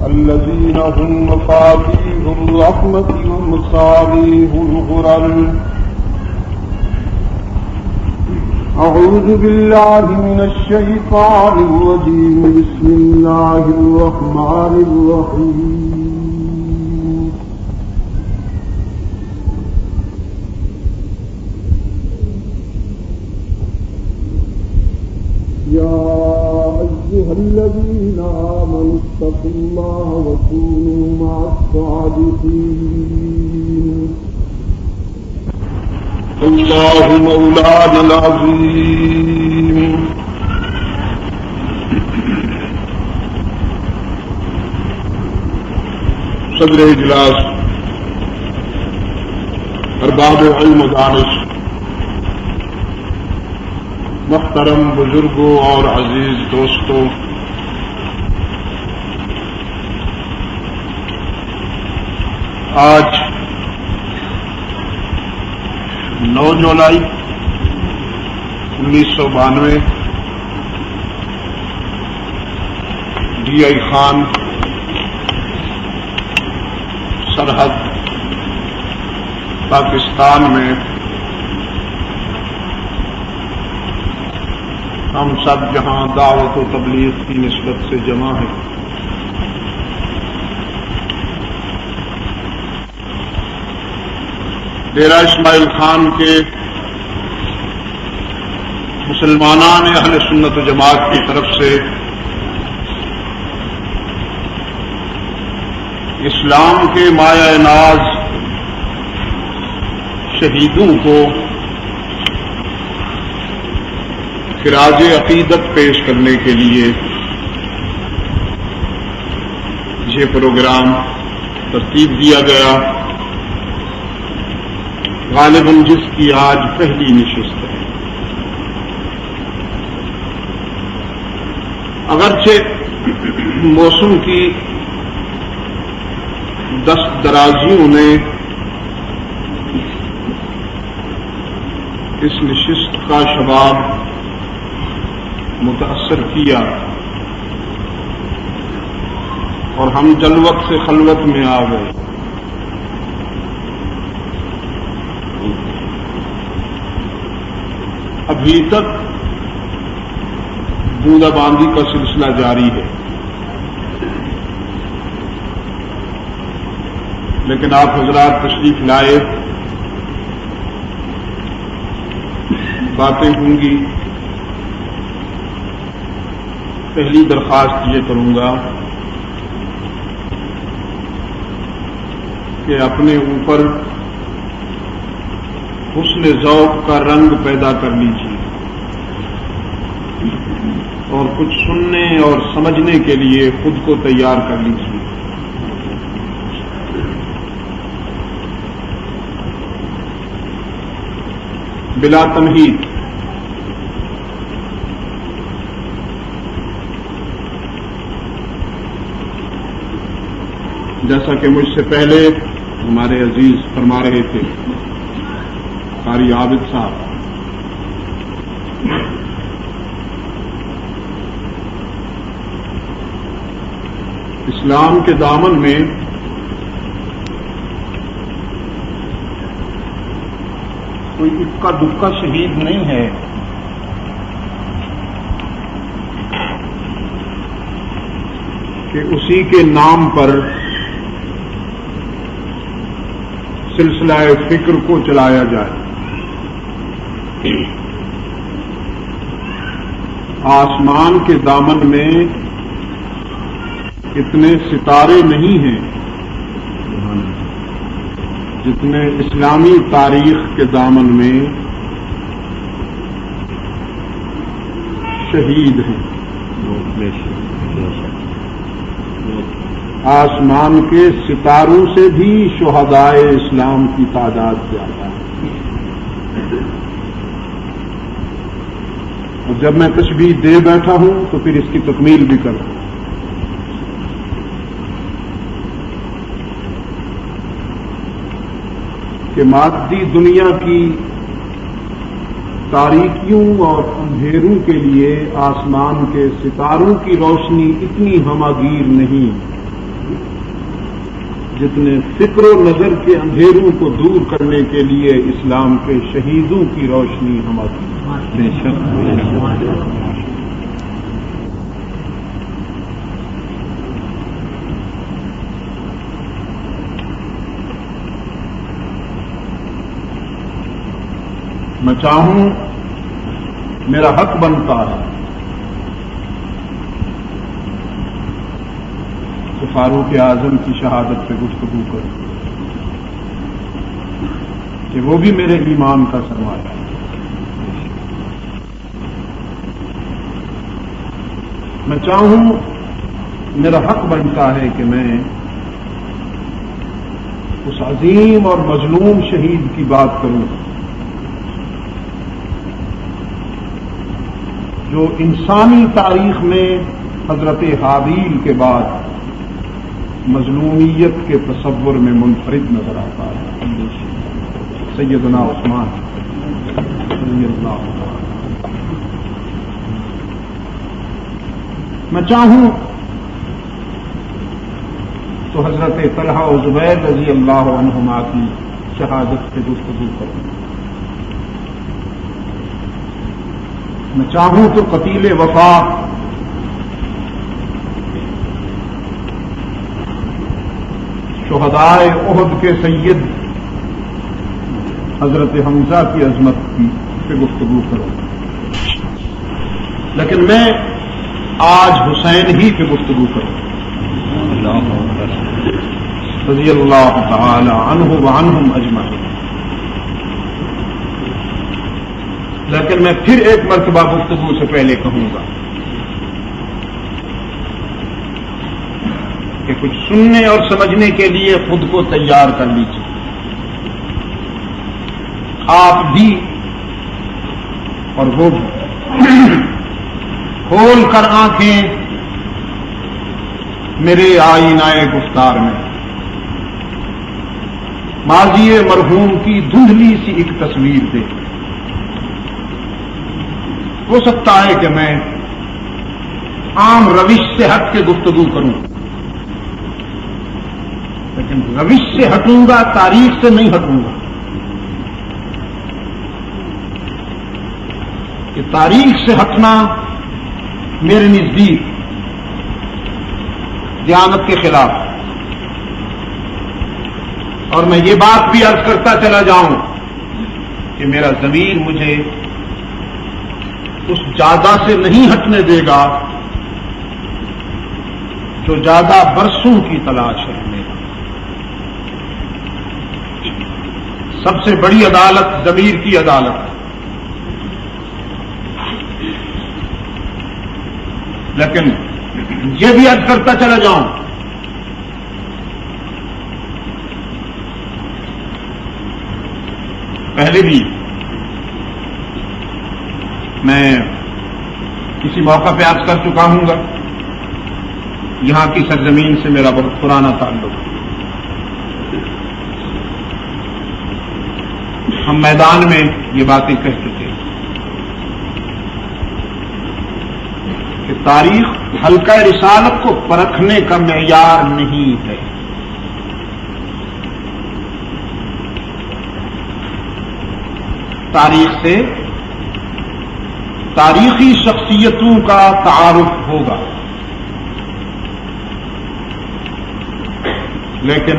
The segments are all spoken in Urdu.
الذين هم مفاتيح الرحمة ومصابيح الغرر. أعوذ بالله من الشيطان الرجيم. بسم الله الرحمن الرحيم. يا أيها الذين آمنوا اتقوا الله وكونوا مع الصادقين. الله مولانا العظيم. صدر اجلاس، ارباب علم و دانش، محترم بزرگوں اور عزیز دوستوں، آج 9 جولائی 1992 ڈی آئی خان سرحد پاکستان میں ہم سب جہاں دعوت و تبلیغ کی نسبت سے جمع ہیں، ڈیرہ اسماعیل خان کے مسلمانان اہل سنت و جماعت کی طرف سے اسلام کے مایہ ناز شہیدوں کو خراج عقیدت پیش کرنے کے لیے یہ پروگرام ترتیب دیا گیا، غالباً جس کی آج پہلی نشست ہے۔ اگرچہ موسم کی دست درازیوں نے اس نشست کا شباب متاثر کیا اور ہم جلوت سے خلوت میں آ گئے، ابھی تک بوندا باندی کا سلسلہ جاری ہے، لیکن آپ حضرات تشریف لائے، باتیں ہوں گی۔ پہلی درخواست یہ کروں گا کہ اپنے اوپر حسن ذوق کا رنگ پیدا کر لیجیے اور کچھ سننے اور سمجھنے کے لیے خود کو تیار کر لیجیے۔ بلا تمہید جیسا کہ مجھ سے پہلے ہمارے عزیز فرما رہے تھے قاری عابد صاحب، اسلام کے دامن میں کوئی اکا دکا شہید نہیں ہے، کہ اسی کے نام پر سلسلہ فکر کو چلایا جائے۔ آسمان کے دامن میں اتنے ستارے نہیں ہیں جتنے اسلامی تاریخ کے دامن میں شہید ہیں۔ آسمان کے ستاروں سے بھی شہدائے اسلام کی تعداد زیادہ ہے۔ اور جب میں تشبیہ دے بیٹھا ہوں تو پھر اس کی تکمیل بھی کروں۔ کہ مادی دنیا کی تاریکیوں اور اندھیروں کے لیے آسمان کے ستاروں کی روشنی اتنی ہماگیر نہیں جتنے فکر و نظر کے اندھیروں کو دور کرنے کے لیے اسلام کے شہیدوں کی روشنی ہماری بے شک میں چاہوں میرا حق بنتا ہے کہ فاروق اعظم کی شہادت پہ گفتگو کروں کہ وہ بھی میرے ایمان کا سرمایہ ہے. میں چاہوں میرا حق بنتا ہے کہ میں اس عظیم اور مظلوم شہید کی بات کروں جو انسانی تاریخ میں حضرت حابیل کے بعد مظلومیت کے تصور میں منفرد نظر آتا ہے. سیدنا عثمان رضی اللہ عنہ. میں چاہوں تو حضرت طلحہ و زبیر رضی اللہ عنہما کی شہادت سے گفتگو کروں. میں چاہوں تو قتیل وفا شہدائے احد کے سید حضرت حمزہ کی عظمت کی پہ گفتگو کروں. لیکن میں آج حسین ہی پہ گفتگو کروں رضی اللہ تعالی عنہ وعنہم اجمعین. لیکن میں پھر ایک مرتبہ گفتگو سے پہلے کہوں گا کہ کچھ سننے اور سمجھنے کے لیے خود کو تیار کر لیجیے. آپ بھی اور وہ بھی کھول کر آنکھیں میرے آئینہ گفتار میں ماضی مرحوم کی دھندلی سی ایک تصویر دے. ہو سکتا ہے کہ میں عام روش سے ہٹ کے گفتگو کروں، لیکن روش سے ہٹوں گا، تاریخ سے نہیں ہٹوں گا. کہ تاریخ سے ہٹنا میرے نزدیک دیانت کے خلاف. اور میں یہ بات بھی عرض کرتا چلا جاؤں کہ میرا ضمیر مجھے اس جادہ سے نہیں ہٹنے دے گا جو جادہ برسوں کی تلاش ہے. میرا سب سے بڑی عدالت ضمیر کی عدالت ہے. لیکن یہ بھی عرض کرتا چلا جاؤں پہلے بھی میں کسی موقع پہ عرض کر چکا ہوں گا، یہاں کی سرزمین سے میرا بہت پرانا تعلق ہے. ہم میدان میں یہ باتیں کہہ چکے ہیں کہ تاریخ حلقہ رسالت کو پرکھنے کا معیار نہیں ہے. تاریخ سے تاریخی شخصیتوں کا تعارف ہوگا، لیکن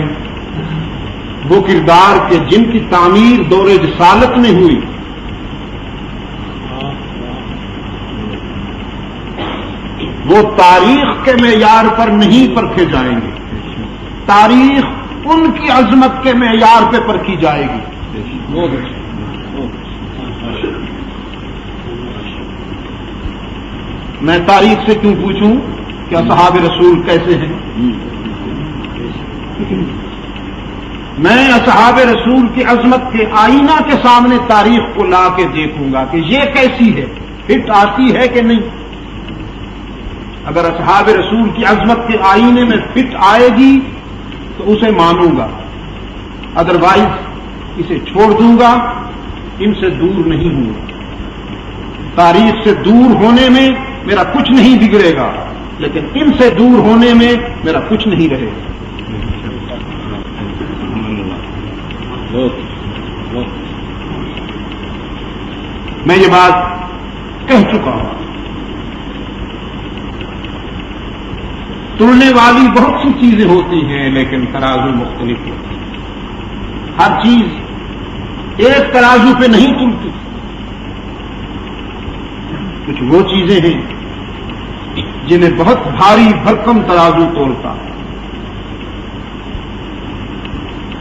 وہ کردار کے جن کی تعمیر دور رسالت میں ہوئی وہ تاریخ کے معیار پر نہیں پرکھے جائیں گے. تاریخ ان کی عظمت کے معیار پہ پرکھی جائے گی. میں تاریخ سے کیوں پوچھوں کہ اصحاب رسول کیسے ہیں؟ میں اصحاب رسول کی عظمت کے آئینہ کے سامنے تاریخ کو لا کے دیکھوں گا کہ یہ کیسی ہے، فٹ آتی ہے کہ نہیں. اگر اصحاب رسول کی عظمت کے آئینے میں فٹ آئے گی تو اسے مانوں گا، ادروائز اسے چھوڑ دوں گا. ان سے دور نہیں ہوں گا. تاریخ سے دور ہونے میں میرا کچھ نہیں بگڑے گا، لیکن ان سے دور ہونے میں میرا کچھ نہیں رہے گا. میں یہ بات کہہ چکا ہوں. تلنے والی بہت سی چیزیں ہوتی ہیں لیکن ترازو مختلف ہوتی ہے. ہر چیز ایک ترازو پہ نہیں تلتی. کچھ وہ چیزیں ہیں جنہیں بہت بھاری بھرکم ترازو تولتا ہے،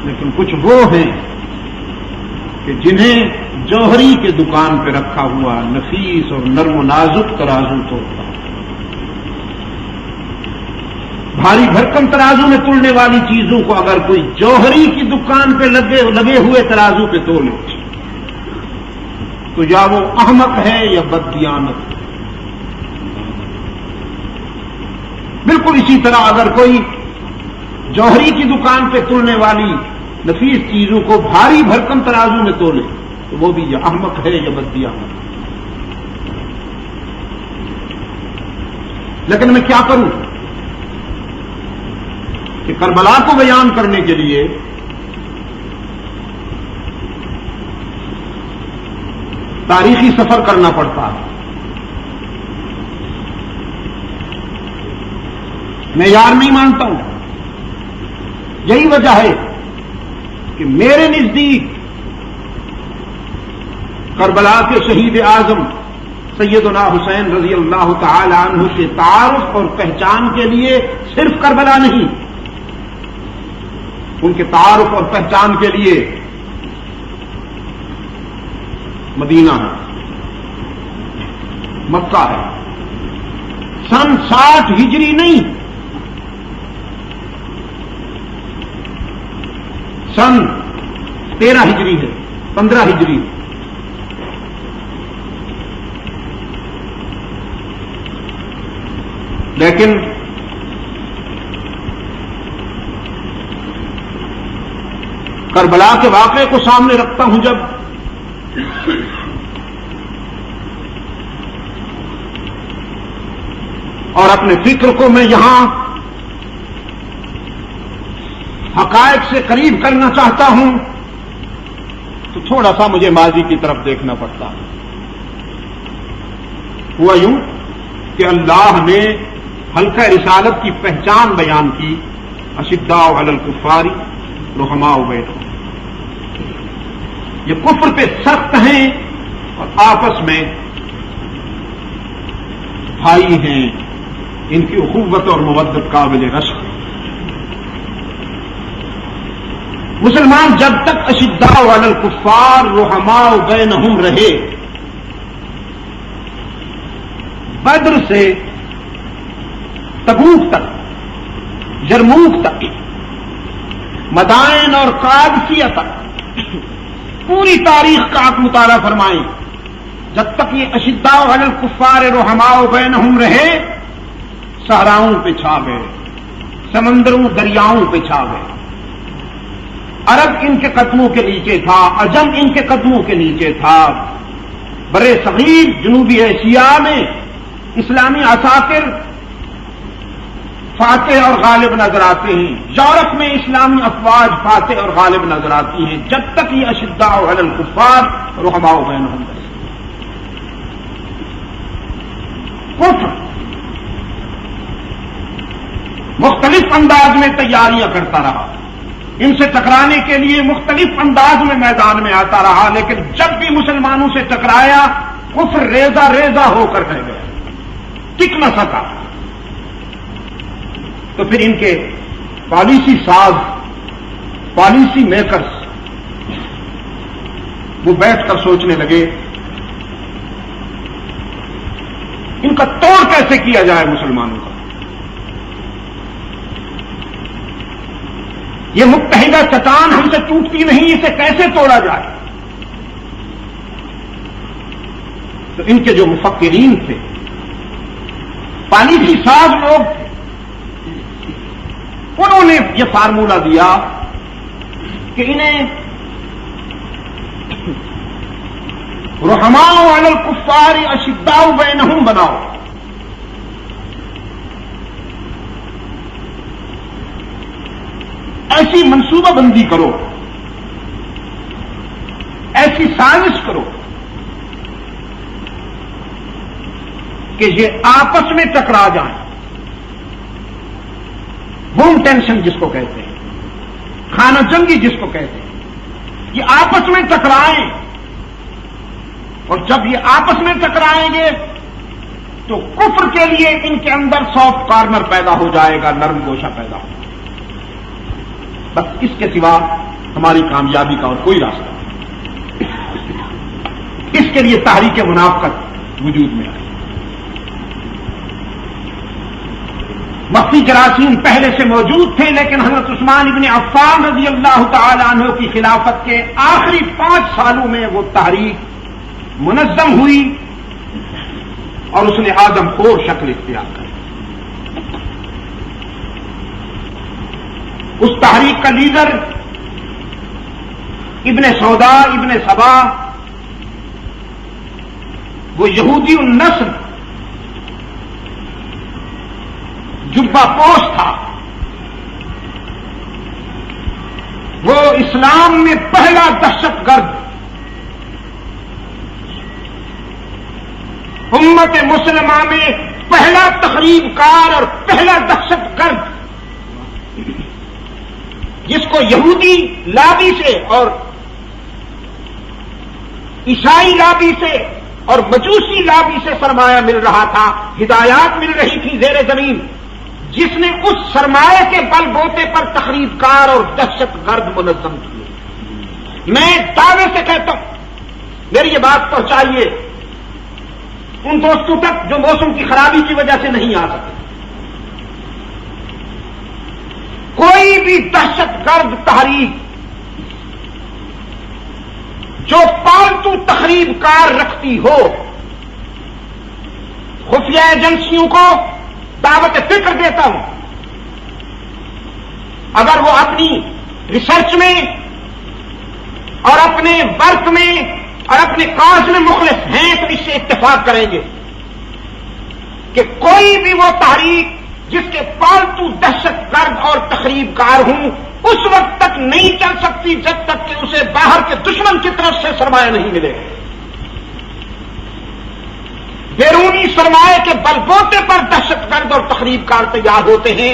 لیکن کچھ وہ ہیں کہ جنہیں جوہری کے دکان پہ رکھا ہوا نفیس اور نرم و نازک ترازو تولتا ہے. بھاری بھرکم ترازو میں تلنے والی چیزوں کو اگر کوئی جوہری کی دکان پہ لگے ہوئے ترازو پہ تولے تو یا وہ احمق ہے یا بددیانت. بالکل اسی طرح اگر کوئی جوہری کی دکان پہ تلنے والی نفیس چیزوں کو بھاری بھرکم ترازو میں تولے تو وہ بھی یا احمق ہے یا بددیانت. لیکن میں کیا کروں کہ کربلا کو بیان کرنے کے لیے تاریخی سفر کرنا پڑتا ہے. میں یار نہیں مانتا ہوں. یہی وجہ ہے کہ میرے نزدیک کربلا کے شہید اعظم سیدنا حسین رضی اللہ تعالی عنہ کے تعارف اور پہچان کے لیے صرف کربلا نہیں، ان کے تعارف اور پہچان کے لیے مدینہ ہے، مکہ ہے. سن 60 ہجری نہیں، سن 13 ہجری ہے، 15 ہجری. لیکن کربلا کے واقعے کو سامنے رکھتا ہوں جب، اور اپنے فکر کو میں یہاں حقائق سے قریب کرنا چاہتا ہوں تو تھوڑا سا مجھے ماضی کی طرف دیکھنا پڑتا ہے. ہوا یوں کہ اللہ نے حلقہ رسالت کی پہچان بیان کی، اشداء علی الکفار رحماء بینہم. یہ کفر پہ سخت ہیں اور آپس میں بھائی ہیں، ان کی اخوت اور مودت قابل رشک. مسلمان جب تک اشداء علی الکفار رحماء بینہم رہے، بدر سے تبوک تک، یرموک تک، مدائن اور قادسیہ تک پوری تاریخ کا آپ مطالعہ فرمائیں، جب تک یہ اشداء علی الکفار رحماء بینہم رہے، صحراؤں پہ چھا گئے، سمندروں دریاؤں پہ چھا گئے. عرب ان کے قدموں کے نیچے تھا، عجم ان کے قدموں کے نیچے تھا. برے صغیر جنوبی ایشیا میں اسلامی عساکر فاتح اور غالب نظر آتے ہیں، یورپ میں اسلامی افواج فاتح اور غالب نظر آتی ہیں، جب تک یہ اشداء علی الکفار رحماء بینہم رہے. کفر مختلف انداز میں تیاریاں کرتا رہا، ان سے ٹکرانے کے لیے مختلف انداز میں میدان میں آتا رہا، لیکن جب بھی مسلمانوں سے ٹکرایا کفر ریزہ ریزہ ہو کر رہ گیا، ٹک نہ سکا. تو پھر ان کے پالیسی ساز، پالیسی میکرز وہ بیٹھ کر سوچنے لگے ان کا توڑ کیسے کیا جائے مسلمانوں کا. یہ متحدہ چٹان ہم سے ٹوٹتی نہیں، اسے کیسے توڑا جائے. تو ان کے جو مفکرین تھے، پالیسی ساز لوگ تھے، انہوں نے یہ فارمولہ دیا کہ انہیں رحماء علی الکفار اشداء بینہم بناؤ. ایسی منصوبہ بندی کرو ایسی سازش کرو کہ یہ آپس میں ٹکرا جائیں، ہوم ٹینشن جس کو کہتے ہیں، خانہ جنگی جس کو کہتے ہیں، یہ آپس میں ٹکرائیں، اور جب یہ آپس میں ٹکرائیں گے تو کفر کے لیے ان کے اندر سافٹ کارنر پیدا ہو جائے گا، نرم گوشہ پیدا ہو، بس اس کے سوا ہماری کامیابی کا اور کوئی راستہ نہیں۔ اس کے لیے تحریک منافقت وجود میں آئی۔ مخفی جراثیم پہلے سے موجود تھے، لیکن حضرت عثمان ابن عفان رضی اللہ تعالی عنہ کی خلافت کے آخری 5 سالوں میں وہ تحریک منظم ہوئی اور اس نے آدم خور شکل اختیار کی۔ اس تحریک کا لیڈر ابن سودا ابن سبا، وہ یہودی النسل جبہ پوش تھا، وہ اسلام میں پہلا دہشت گرد، امت مسلمہ میں پہلا تخریب کار اور پہلا دہشت گرد، جس کو یہودی لابی سے اور عیسائی لابی سے اور مجوسی لابی سے سرمایہ مل رہا تھا، ہدایات مل رہی تھی زیر زمین، جس نے اس سرمایہ کے بل بوتے پر تخریب کار اور دہشت گرد منظم کیے۔ میں دعوے سے کہتا ہوں، میری یہ بات پہنچائیے ان دوستوں تک جو موسم کی خرابی کی وجہ سے نہیں آ سکتے۔ کوئی بھی دہشت گرد تحریک جو پالتو تخریب کار رکھتی ہو، خفیہ ایجنسیوں کو دعوت فکر دیتا ہوں، اگر وہ اپنی ریسرچ میں اور اپنے ورک میں اور اپنے کاز میں مخلص ہیں تو اس سے اتفاق کریں گے کہ کوئی بھی وہ تحریک جس کے پالتو دہشت گرد اور تخریب کار ہوں اس وقت تک نہیں چل سکتی جب تک کہ اسے باہر کے دشمن کی طرف سے سرمایہ نہیں ملے۔ بیرونی سرمایہ کے بل بوتے پر دہشت گرد اور تخریب کار تیار ہوتے ہیں،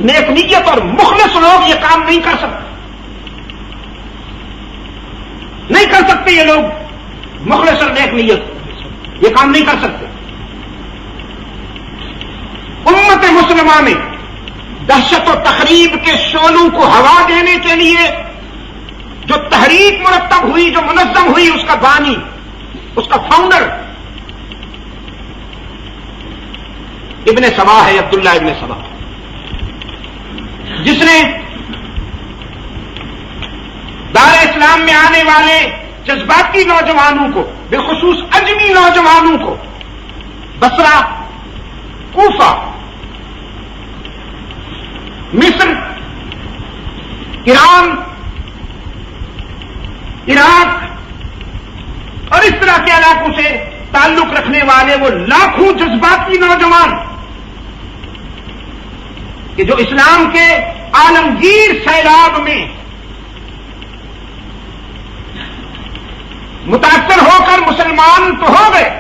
نیک نیت اور مخلص لوگ یہ کام نہیں کر سکتے، نہیں کر سکتے یہ لوگ مخلص اور نیک نیت یہ کام نہیں کر سکتے۔ امت مسلمہ میں دہشت و تخریب کے شعلوں کو ہوا دینے کے لیے جو تحریک مرتب ہوئی، جو منظم ہوئی، اس کا بانی، اس کا فاؤنڈر ابن سبا ہے، عبداللہ ابن سبا، جس نے دار اسلام میں آنے والے جذباتی نوجوانوں کو، بالخصوص اجمی نوجوانوں کو، بصرہ، کوفہ، مصر، ایران، عراق اور اس طرح کے علاقوں سے تعلق رکھنے والے وہ لاکھوں جذباتی نوجوان کہ جو اسلام کے عالمگیر سیلاب میں متاثر ہو کر مسلمان تو ہو گئے،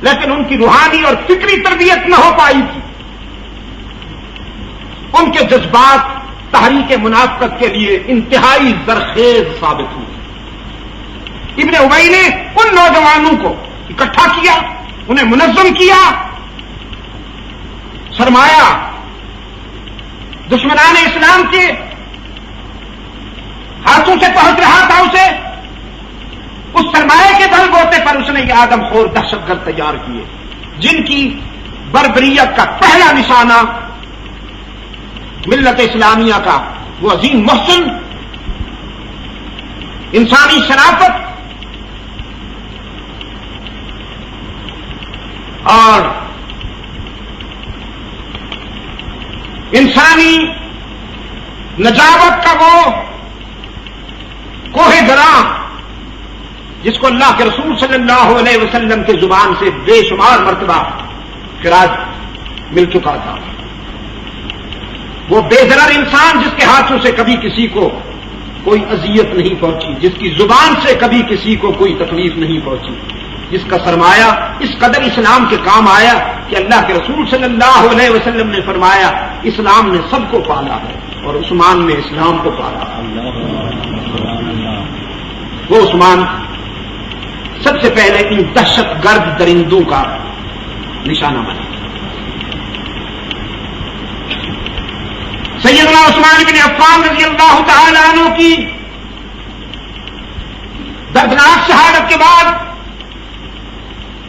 لیکن ان کی روحانی اور فکری تربیت نہ ہو پائی تھی، ان کے جذبات تحریک منافقت کے لیے انتہائی زرخیز ثابت ہوئے۔ ابن ابی نے ان نوجوانوں کو اکٹھا کیا، انہیں منظم کیا، سرمایہ دشمنان اسلام کے ہاتھوں سے پہنچ رہا تھا، اسے اس سرمایہ کے بل بوتے پر اس نے یہ آدم خور دہشت گرد تیار کیے، جن کی بربریت کا پہلا نشانہ ملت اسلامیہ کا وہ عظیم محسن، انسانی شرافت اور انسانی نجابت کا وہ کوہ گراں جس کو اللہ کے رسول صلی اللہ علیہ وسلم کی زبان سے بے شمار مرتبہ خراج مل چکا تھا، وہ بے ضرر انسان جس کے ہاتھوں سے کبھی کسی کو کوئی اذیت نہیں پہنچی، جس کی زبان سے کبھی کسی کو کوئی تکلیف نہیں پہنچی، جس کا سرمایہ اس قدر اسلام کے کام آیا کہ اللہ کے رسول صلی اللہ علیہ وسلم نے فرمایا اسلام نے سب کو پالا ہے اور عثمان نے اسلام کو پالا۔ وہ عثمان سب سے پہلے ان دہشت گرد درندوں کا نشانہ بنا۔ سیدنا عثمان بن عفان رضی اللہ تعالی عنہ کی دردناک شہادت کے بعد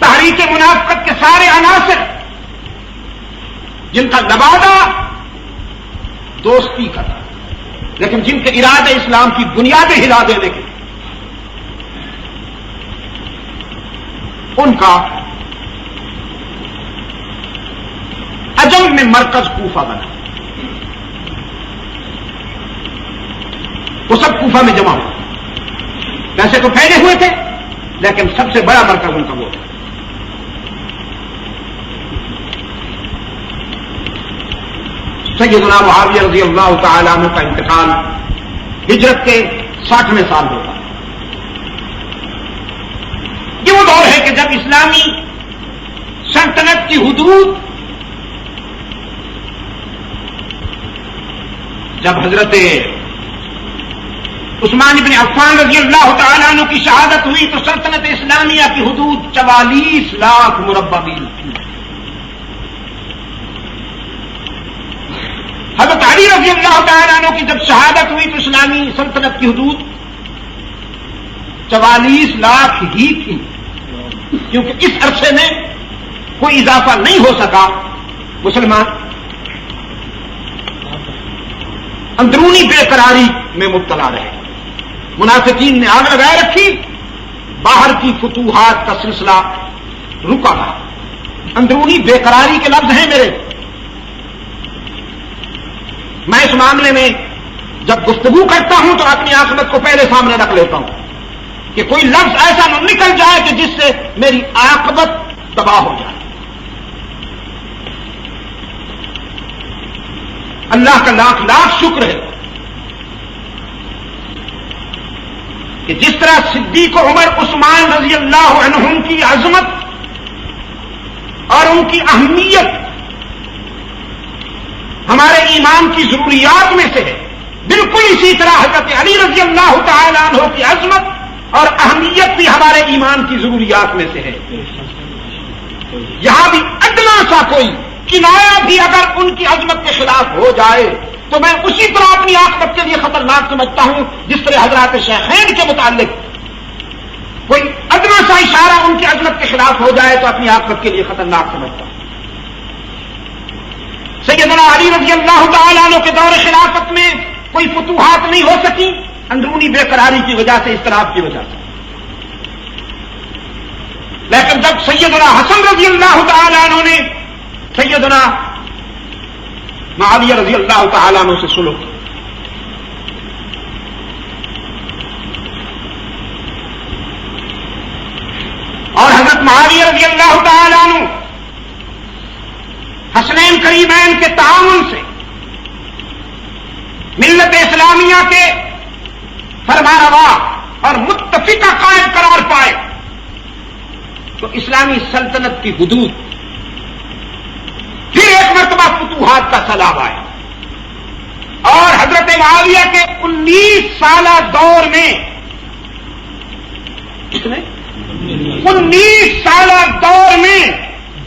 تحریک منافقت کے سارے عناصر جن کا لبادہ دوستی کا تھا، لیکن جن کے ارادے اسلام کی بنیادیں ہلا دینے کے، ان کا عجم میں مرکز کوفہ بنا۔ وہ سب کوفہ میں جمع ہوئے، ویسے تو پھیلے ہوئے تھے لیکن سب سے بڑا مرکز ان کا وہ تھا۔ سیدنا معاویہ رضی اللہ تعالی عنہ کا انتقال ہجرت کے 60ویں سال ہوتا ہے۔ یہ وہ دور ہے کہ جب اسلامی سلطنت کی حدود، جب حضرت عثمان بن عفان رضی اللہ تعالیٰ عنہ کی شہادت ہوئی تو سلطنت اسلامیہ کی حدود 44 لاکھ مربع میل تھی۔ حضرت علی رضی اللہ تعالیٰ عنہ کی جب شہادت ہوئی تو اسلامی سلطنت کی حدود 44 لاکھ ہی تھی، کیونکہ اس عرصے میں کوئی اضافہ نہیں ہو سکا۔ مسلمان اندرونی بے قراری میں مبتلا رہے، منافقین نے آگ لگائے رکھی، باہر کی فتوحات کا سلسلہ رکا رہا۔ اندرونی بے قراری کے لفظ ہیں میرے۔ میں اس معاملے میں جب گفتگو کرتا ہوں تو اپنی عاقبت کو پہلے سامنے رکھ لیتا ہوں کہ کوئی لفظ ایسا نہ نکل جائے کہ جس سے میری عاقبت تباہ ہو جائے۔ اللہ کا لاکھ لاکھ شکر ہے کہ جس طرح صدیق عمر عثمان رضی اللہ عنہم کی عظمت اور ان کی اہمیت ہمارے ایمان کی ضروریات میں سے ہے، بالکل اسی طرح حضرت علی رضی اللہ تعالی عنہ کی عظمت اور اہمیت بھی ہمارے ایمان کی ضروریات میں سے ہے۔ یہاں بھی ادنا سا کوئی کنایا بھی اگر ان کی عظمت کے خلاف ہو جائے تو میں اسی طرح اپنی عاقبت کے لیے خطرناک سمجھتا ہوں جس طرح حضرات شیخین کے متعلق کوئی ادنا سا اشارہ ان کی عظمت کے خلاف ہو جائے تو اپنی عاقبت کے لیے خطرناک سمجھتا ہوں۔ سیدنا علی رضی اللہ تعالیٰ عنہ کے دور خلافت میں کوئی فتوحات نہیں ہو سکی، اندرونی بے قراری کی وجہ سے، اضطراب کی وجہ سے۔ لیکن جب سیدنا حسن رضی اللہ تعالیٰ عنہ نے سیدنا معاویہ رضی اللہ تعالیٰ عنہ سے صلح کی، اور حضرت معاویہ رضی اللہ تعالیٰ عنہ حسنین کریمین کے تعاون سے ملت اسلامیہ کے فرمانروا اور متفقہ قائم قرار پائے تو اسلامی سلطنت کی حدود پھر ایک مرتبہ فتوحات کا سیلاب آیا، اور حضرت معاویہ کے 19 سالہ دور میں، کتنے 19 سالہ دور میں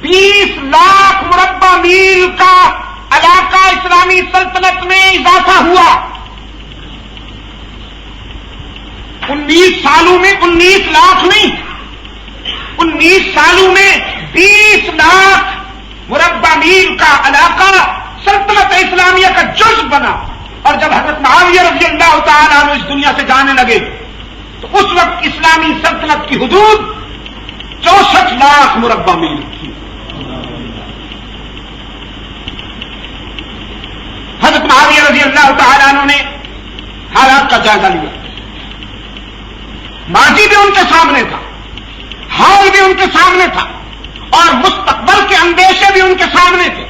20 لاکھ مربع میل کا علاقہ اسلامی سلطنت میں اضافہ ہوا۔ 19 سالوں میں 19 لاکھ نہیں، 19 سالوں میں 20 لاکھ مربع میل کا علاقہ سلطنت اسلامیہ کا جزء بنا۔ اور جب حضرت معاویہ رضی اللہ تعالیٰ عنہ اس دنیا سے جانے لگے تو اس وقت اسلامی سلطنت کی حدود 64 لاکھ مربع میل تھی۔ حضرت معاویہ رضی اللہ تعالیٰ عنہ نے حالات کا جائزہ لیا، ماضی بھی ان کے سامنے تھا، حال بھی ان کے سامنے تھا، اور مستقبل کے اندیشے بھی ان کے سامنے تھے۔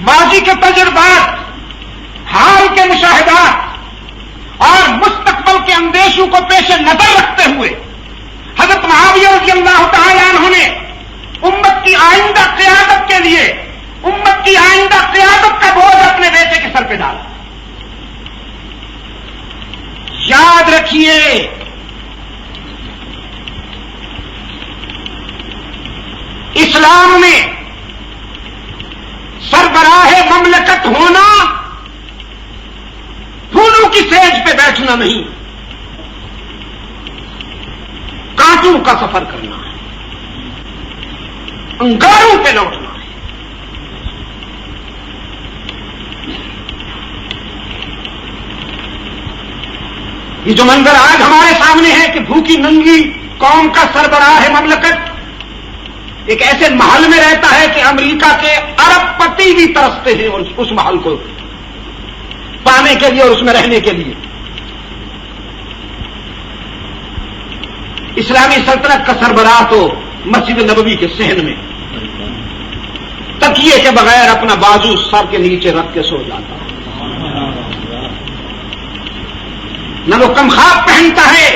ماضی کے تجربات، حال کے مشاہدات کو پیش نظر رکھتے ہوئے حضرت معاویہ رضی اللہ تعالی عنہ نے امت کی آئندہ قیادت کے لیے امت کی آئندہ قیادت کا بوجھ اپنے بیٹے کے سر پہ ڈالا. یاد رکھیے اسلام میں سربراہ مملکت ہونا پھولوں کی سیج پہ بیٹھنا نہیں، کانٹوں کا سفر کرنا ہے، انگاروں پہ لوٹنا ہے. یہ جو منظر آج ہمارے سامنے ہے کہ بھوکی ننگی قوم کا سربراہ مملکت ایک ایسے محل میں رہتا ہے کہ امریکہ کے ارب پتی بھی ترستے ہیں اور اس محل کو پانے کے لیے اور اس میں رہنے کے لیے. اسلامی سلطنت کا سربراہ تو مسجد نبوی کے صحن میں تکیے کے بغیر اپنا بازو سر کے نیچے رکھ کے سو جاتا ہے. نہ وہ کمخاب پہنتا ہے،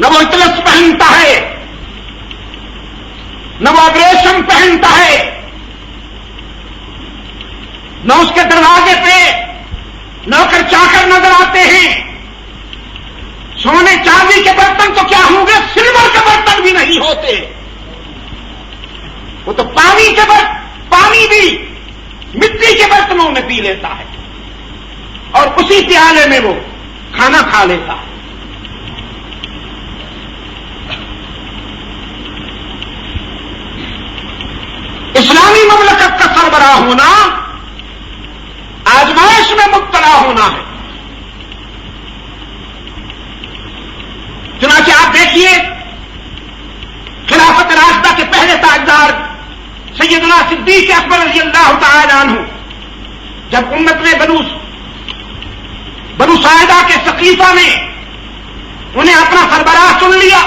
نہ وہ اطلس پہنتا ہے، نہ وہ ابریشم پہنتا ہے، نہ اس کے دروازے پہ نوکر چاکر نظر آتے ہیں. سونے چاندی کے برتن تو کیا ہوں گے، سلور کے برتن بھی نہیں ہوتے. وہ تو پانی بھی مٹی کے برتنوں میں پی لیتا ہے اور اسی پیالے میں وہ کھانا کھا لیتا ہے. اسلامی مملکت کا سربراہ ہونا آزمائش میں مبتلا ہونا ہے. چنانچہ آپ دیکھیے خلافت راشدہ کے پہلے تاجدار سیدنا صدیق اکبر رضی اللہ تعالی عنہ جب امت نے بنو ساعدہ کے سقیفہ میں انہیں اپنا سربراہ چن لیا،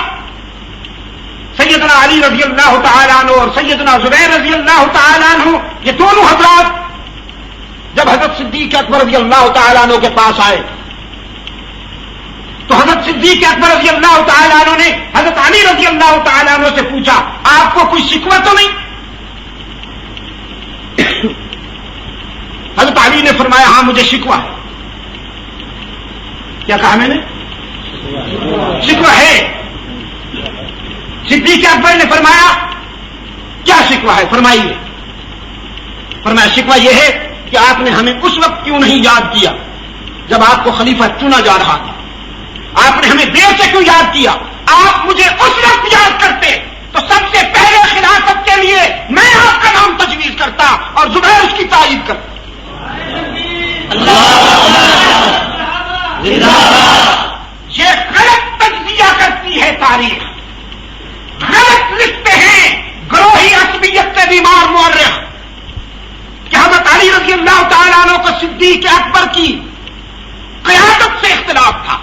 سیدنا علی رضی اللہ تعالی عنہ اور سیدنا زبیر رضی اللہ تعالی عنہ یہ دونوں حضرات جب حضرت صدیق اکبر رضی اللہ تعالی عنہ کے پاس آئے تو حضرت صدیق اکبر رضی اللہ تعالی عنہ نے حضرت علی رضی اللہ تعالی عنہ سے پوچھا، آپ کو کوئی شکوہ تو نہیں؟ حضرت علی نے فرمایا، ہاں مجھے شکوہ ہے. کیا کہا میں نے؟ شکوہ ہے. صدیق اکبر نے فرمایا، کیا شکوہ ہے؟ فرمائیے. فرمایا، شکوہ یہ ہے کہ آپ نے ہمیں اس وقت کیوں نہیں یاد کیا جب آپ کو خلیفہ چنا جا رہا تھا؟ آپ نے ہمیں دیر سے کیوں یاد کیا؟ آپ مجھے اس وقت یاد کرتے تو سب سے پہلے خلافت کے لیے میں آپ کا نام تجویز کرتا اور زبیر اس کی تائید کرتا. یہ غلط تجزیہ کرتی ہے تاریخ، غلط لکھتے ہیں گروہی عصبیت کے بیمار مورخ کہ حضرت علی رضی اللہ تعالیٰ عنہ کو صدیق اکبر کی قیادت سے اختلاف تھا.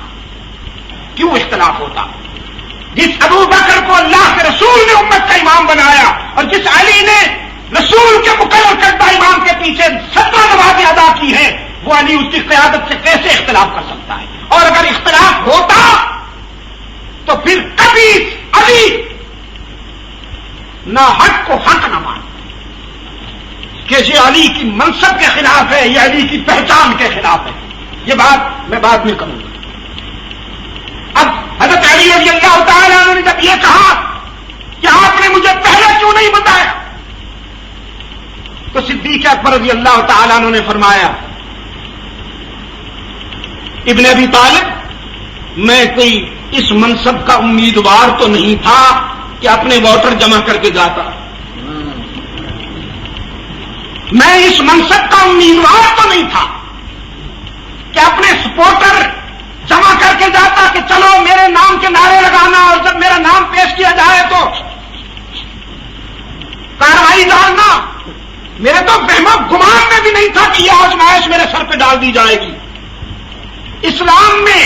کیوں اختلاف ہوتا؟ جس ابو بکر کو اللہ کے رسول نے امت کا امام بنایا اور جس علی نے رسول کے مقرر کردہ امام کے پیچھے 17 نمازیں ادا کی ہیں، وہ علی اس کی قیادت سے کیسے اختلاف کر سکتا ہے؟ اور اگر اختلاف ہوتا تو پھر کبھی علی نہ حق کو حق نہ مان کہ یہ علی کی منصب کے خلاف ہے، یہ علی کی پہچان کے خلاف ہے. یہ بات میں بعد میں کروں گا. اب حضرت علی رضی اللہ تعالی عنہ نے جب یہ کہا کہ آپ نے مجھے پہلے کیوں نہیں بتایا تو صدیق اکبر رضی اللہ تعالی عنہ نے فرمایا، ابن ابی طالب، میں کوئی اس منصب کا امیدوار تو نہیں تھا کہ اپنے ووٹر جمع کر کے جاتا. میں اس منصب کا امیدوار تو نہیں تھا کہ اپنے سپورٹر جمع کر کے جاتا کہ چلو میرے نام کے نعرے لگانا اور جب میرا نام پیش کیا جائے تو کارروائی ڈالنا. میرے تو وہم و گمان میں بھی نہیں تھا کہ یہ آزمائش میرے سر پہ ڈال دی جائے گی. اسلام میں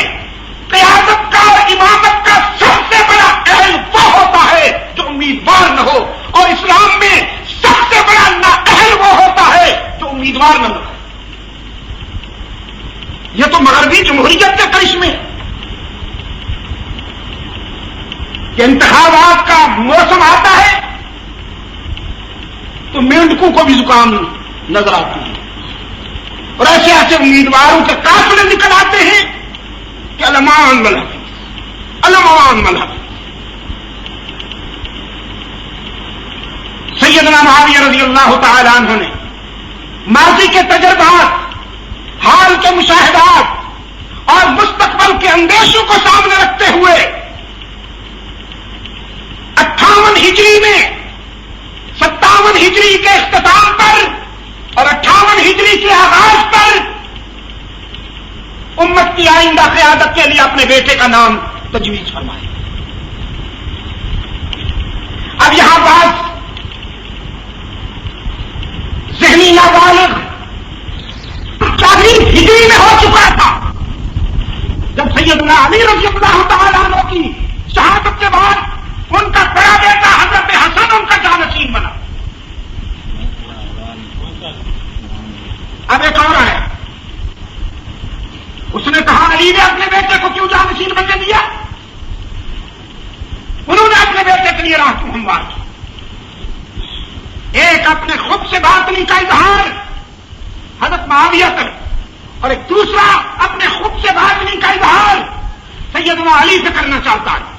قیادت کا اور امامت کا سب سے بڑا اہل وہ ہوتا ہے جو امیدوار نہ ہو، اور اسلام میں سب سے بڑا نااہل وہ ہوتا ہے جو امیدوار نہ ہو. یہ تو مغربی جمہوریت کے کرشمے ہے. کہ انتخابات کا موسم آتا ہے تو مینڈکوں کو بھی زکام نظر آتی ہے اور ایسے ایسے امیدواروں کے قافلے نکل آتے ہیں کہ علمان ملحق علمان ملحق. سیدنا معاویہ رضی اللہ تعالی عنہ نے ماضی کے تجربات، حال کے مشاہدات اور مستقبل کے اندیشوں کو سامنے رکھتے ہوئے 58 ہجری میں 57 ہجری کے اختتام پر اور 58 ہجری کے آغاز پر امت کی آئندہ قیادت کے لیے اپنے بیٹے کا نام تجویز فرمائے. اب یہاں بات ذہنی نابالغ 40 ہجری میں ہو چکا تھا جب سیدنا علی رضی اللہ تعالیٰ عنہ کی شہادت کے بعد ان کا بڑا بیٹا حضرت حسن ان کا جانشین بنا. اب ایک اور آیا، اس نے کہا علی نے اپنے بیٹے کو کیوں جانشین بن کے دیا؟ انہوں نے اپنے بیٹے کے لیے راہ کیوں ہموار کی؟ ایک اپنے خود سے باطنی کا اظہار حضرت معاویہ کر اور ایک دوسرا اپنے خود سے باطنی کا اظہار سیدنا علی سے کرنا چاہتا ہے.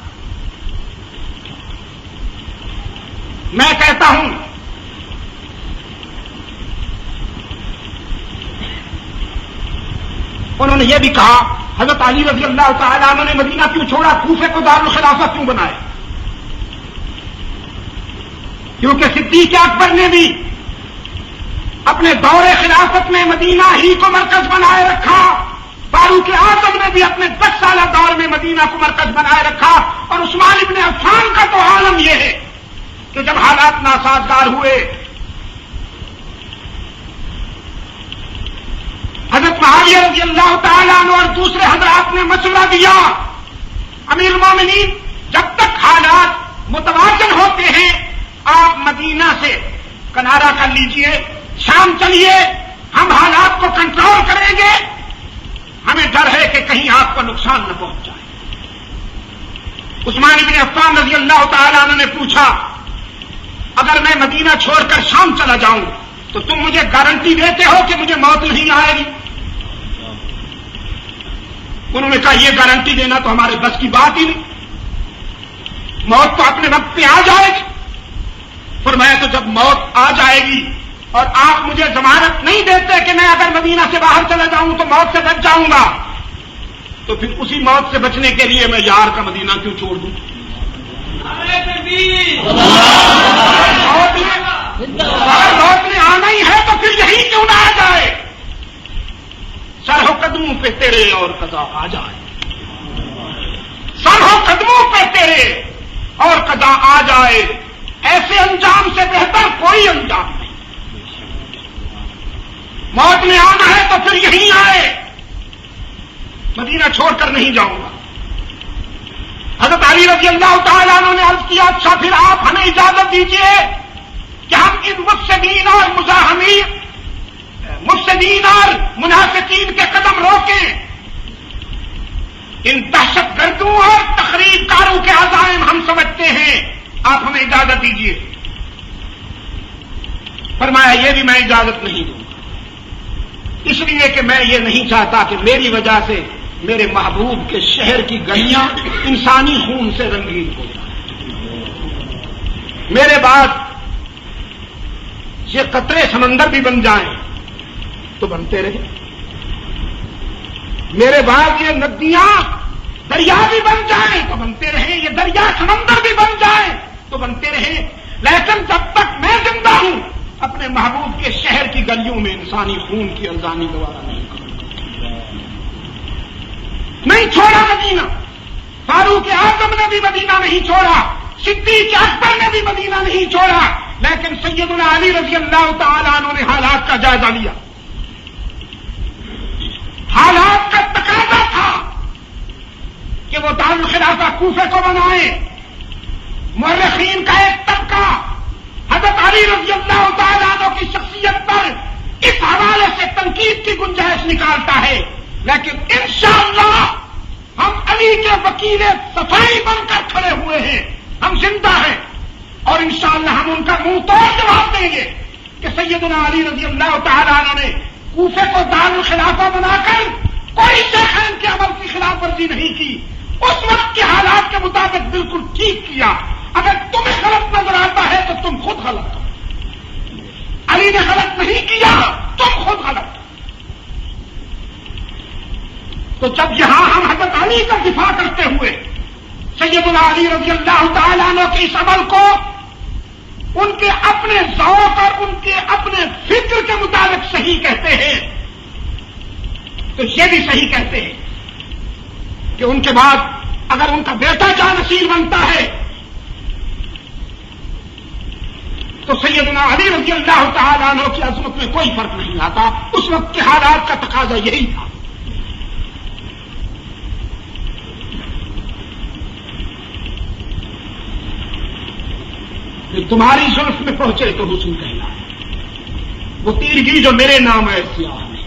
میں کہتا ہوں انہوں نے یہ بھی کہا حضرت علی رضی اللہ تعالیٰ عنہ نے مدینہ کیوں چھوڑا، کوفے کو دارالخلافہ کیوں بنایا؟ کیونکہ صدیق اکبر نے بھی اپنے دور خلافت میں مدینہ ہی کو مرکز بنائے رکھا، فاروق اعظم نے بھی اپنے 10 سالہ دور میں مدینہ کو مرکز بنائے رکھا، اور عثمان ابن عفان کا تو عالم یہ ہے کہ جب حالات ناسازگار ہوئے حضرت معاویہ رضی اللہ تعالیٰ عنہ اور دوسرے حضرات نے مشورہ دیا، امیر المومنین جب تک حالات متوازن ہوتے ہیں آپ مدینہ سے کنارہ کر لیجئے، شام چلیے، ہم حالات کو کنٹرول کریں گے، ہمیں ڈر ہے کہ کہیں آپ کو نقصان نہ پہنچ جائے. عثمان بن عفان رضی اللہ تعالیٰ عنہ نے پوچھا اگر میں مدینہ چھوڑ کر شام چلا جاؤں تو تم مجھے گارنٹی دیتے ہو کہ مجھے موت نہیں آئے گی؟ انہوں نے کہا یہ گارنٹی دینا تو ہمارے بس کی بات ہی نہیں، موت تو اپنے وقت پہ آ جائے گی. فرمایا تو جب موت آ جائے گی اور آپ مجھے ضمانت نہیں دیتے کہ میں اگر مدینہ سے باہر چلا جاؤں تو موت سے بچ جاؤں گا، تو پھر اسی موت سے بچنے کے لیے میں یار کا مدینہ کیوں چھوڑ دوں؟ موت نے آنا ہی ہے تو پھر یہی کیوں نہ آ جائے؟ سر ہو قدموں پہ تیرے اور قضا آ جائے، سر ہو قدموں پہ تیرے اور قضا آ جائے، ایسے انجام سے بہتر کوئی انجام نہیں. موت نے آنا ہے تو پھر یہیں آئے، مدینہ چھوڑ کر نہیں جاؤں گا. حضرت علی رضی اللہ تعالیٰ عنہ نے عرض کیا اچھا پھر آپ ہمیں اجازت دیجیے کہ ہم ان مفسدین اور مزاحمین مفسدین اور منافقین کے قدم روکیں، ان دہشت گردوں اور تخریب کاروں کے عزائم ہم سمجھتے ہیں، آپ ہمیں اجازت دیجیے. فرمایا یہ بھی میں اجازت نہیں دوں گا، اس لیے کہ میں یہ نہیں چاہتا کہ میری وجہ سے میرے محبوب کے شہر کی گلیاں انسانی خون سے رنگین ہو جائیں، میرے بعد یہ قطرے سمندر بھی بن جائیں تو بنتے رہے، میرے بعد یہ ندیاں دریا بھی بن جائیں تو بنتے رہے، یہ دریا سمندر بھی بن جائیں تو بنتے رہے، لیکن جب تک میں زندہ ہوں اپنے محبوب کے شہر کی گلیوں میں انسانی خون کی الزامی گوارا نہیں کروں گا. نہیں چھوڑا مدینہ، فاروق اعظم نے بھی مدینہ نہیں چھوڑا، صدیق اکبر نے بھی مدینہ نہیں چھوڑا، لیکن سیدنا علی رضی اللہ تعالیٰ عنہ نے حالات کا جائزہ لیا. حالات کا تقاضا تھا کہ وہ دارالخلافہ کوفے کو بنائے. مورخین کا ایک طبقہ حضرت علی رضی اللہ تعالیٰ عنہ کی شخصیت پر اس حوالے سے تنقید کی گنجائش نکالتا ہے، لیکن انشاءاللہ ہم علی کے وکیل صفائی بن کر کھڑے ہوئے ہیں. ہم زندہ ہیں اور انشاءاللہ ہم ان کا منہ توڑ جواب دیں گے کہ سیدنا علی رضی اللہ تعالیٰ عنہ نے کوفے کو دارالخلافہ بنا کر کوئی شیخین کے عمل کی خلاف ورزی نہیں کی. اس وقت کے حالات کے مطابق بالکل ٹھیک کیا. اگر تمہیں غلط نظر آتا ہے تو تم خود غلط ہو. علی نے غلط نہیں کیا، تم خود غلط. تو جب یہاں ہم حضرت علی کا دفاع کرتے ہوئے سیدنا علی رضی اللہ تعالیٰ عنہ کے اس عمل کو ان کے اپنے ذوق اور ان کے اپنے فکر کے مطابق صحیح کہتے ہیں تو یہ بھی صحیح کہتے ہیں کہ ان کے بعد اگر ان کا بیٹا جانشین بنتا ہے تو سیدنا علی رضی اللہ تعالیٰ عنہ کی عظمت میں کوئی فرق نہیں آتا. اس وقت کے حالات کا تقاضا یہی تھا. تمہاری زلف میں پہنچے تو حسن کہنا وہ تیرگی جو میرے نام ہے سیاہ میں.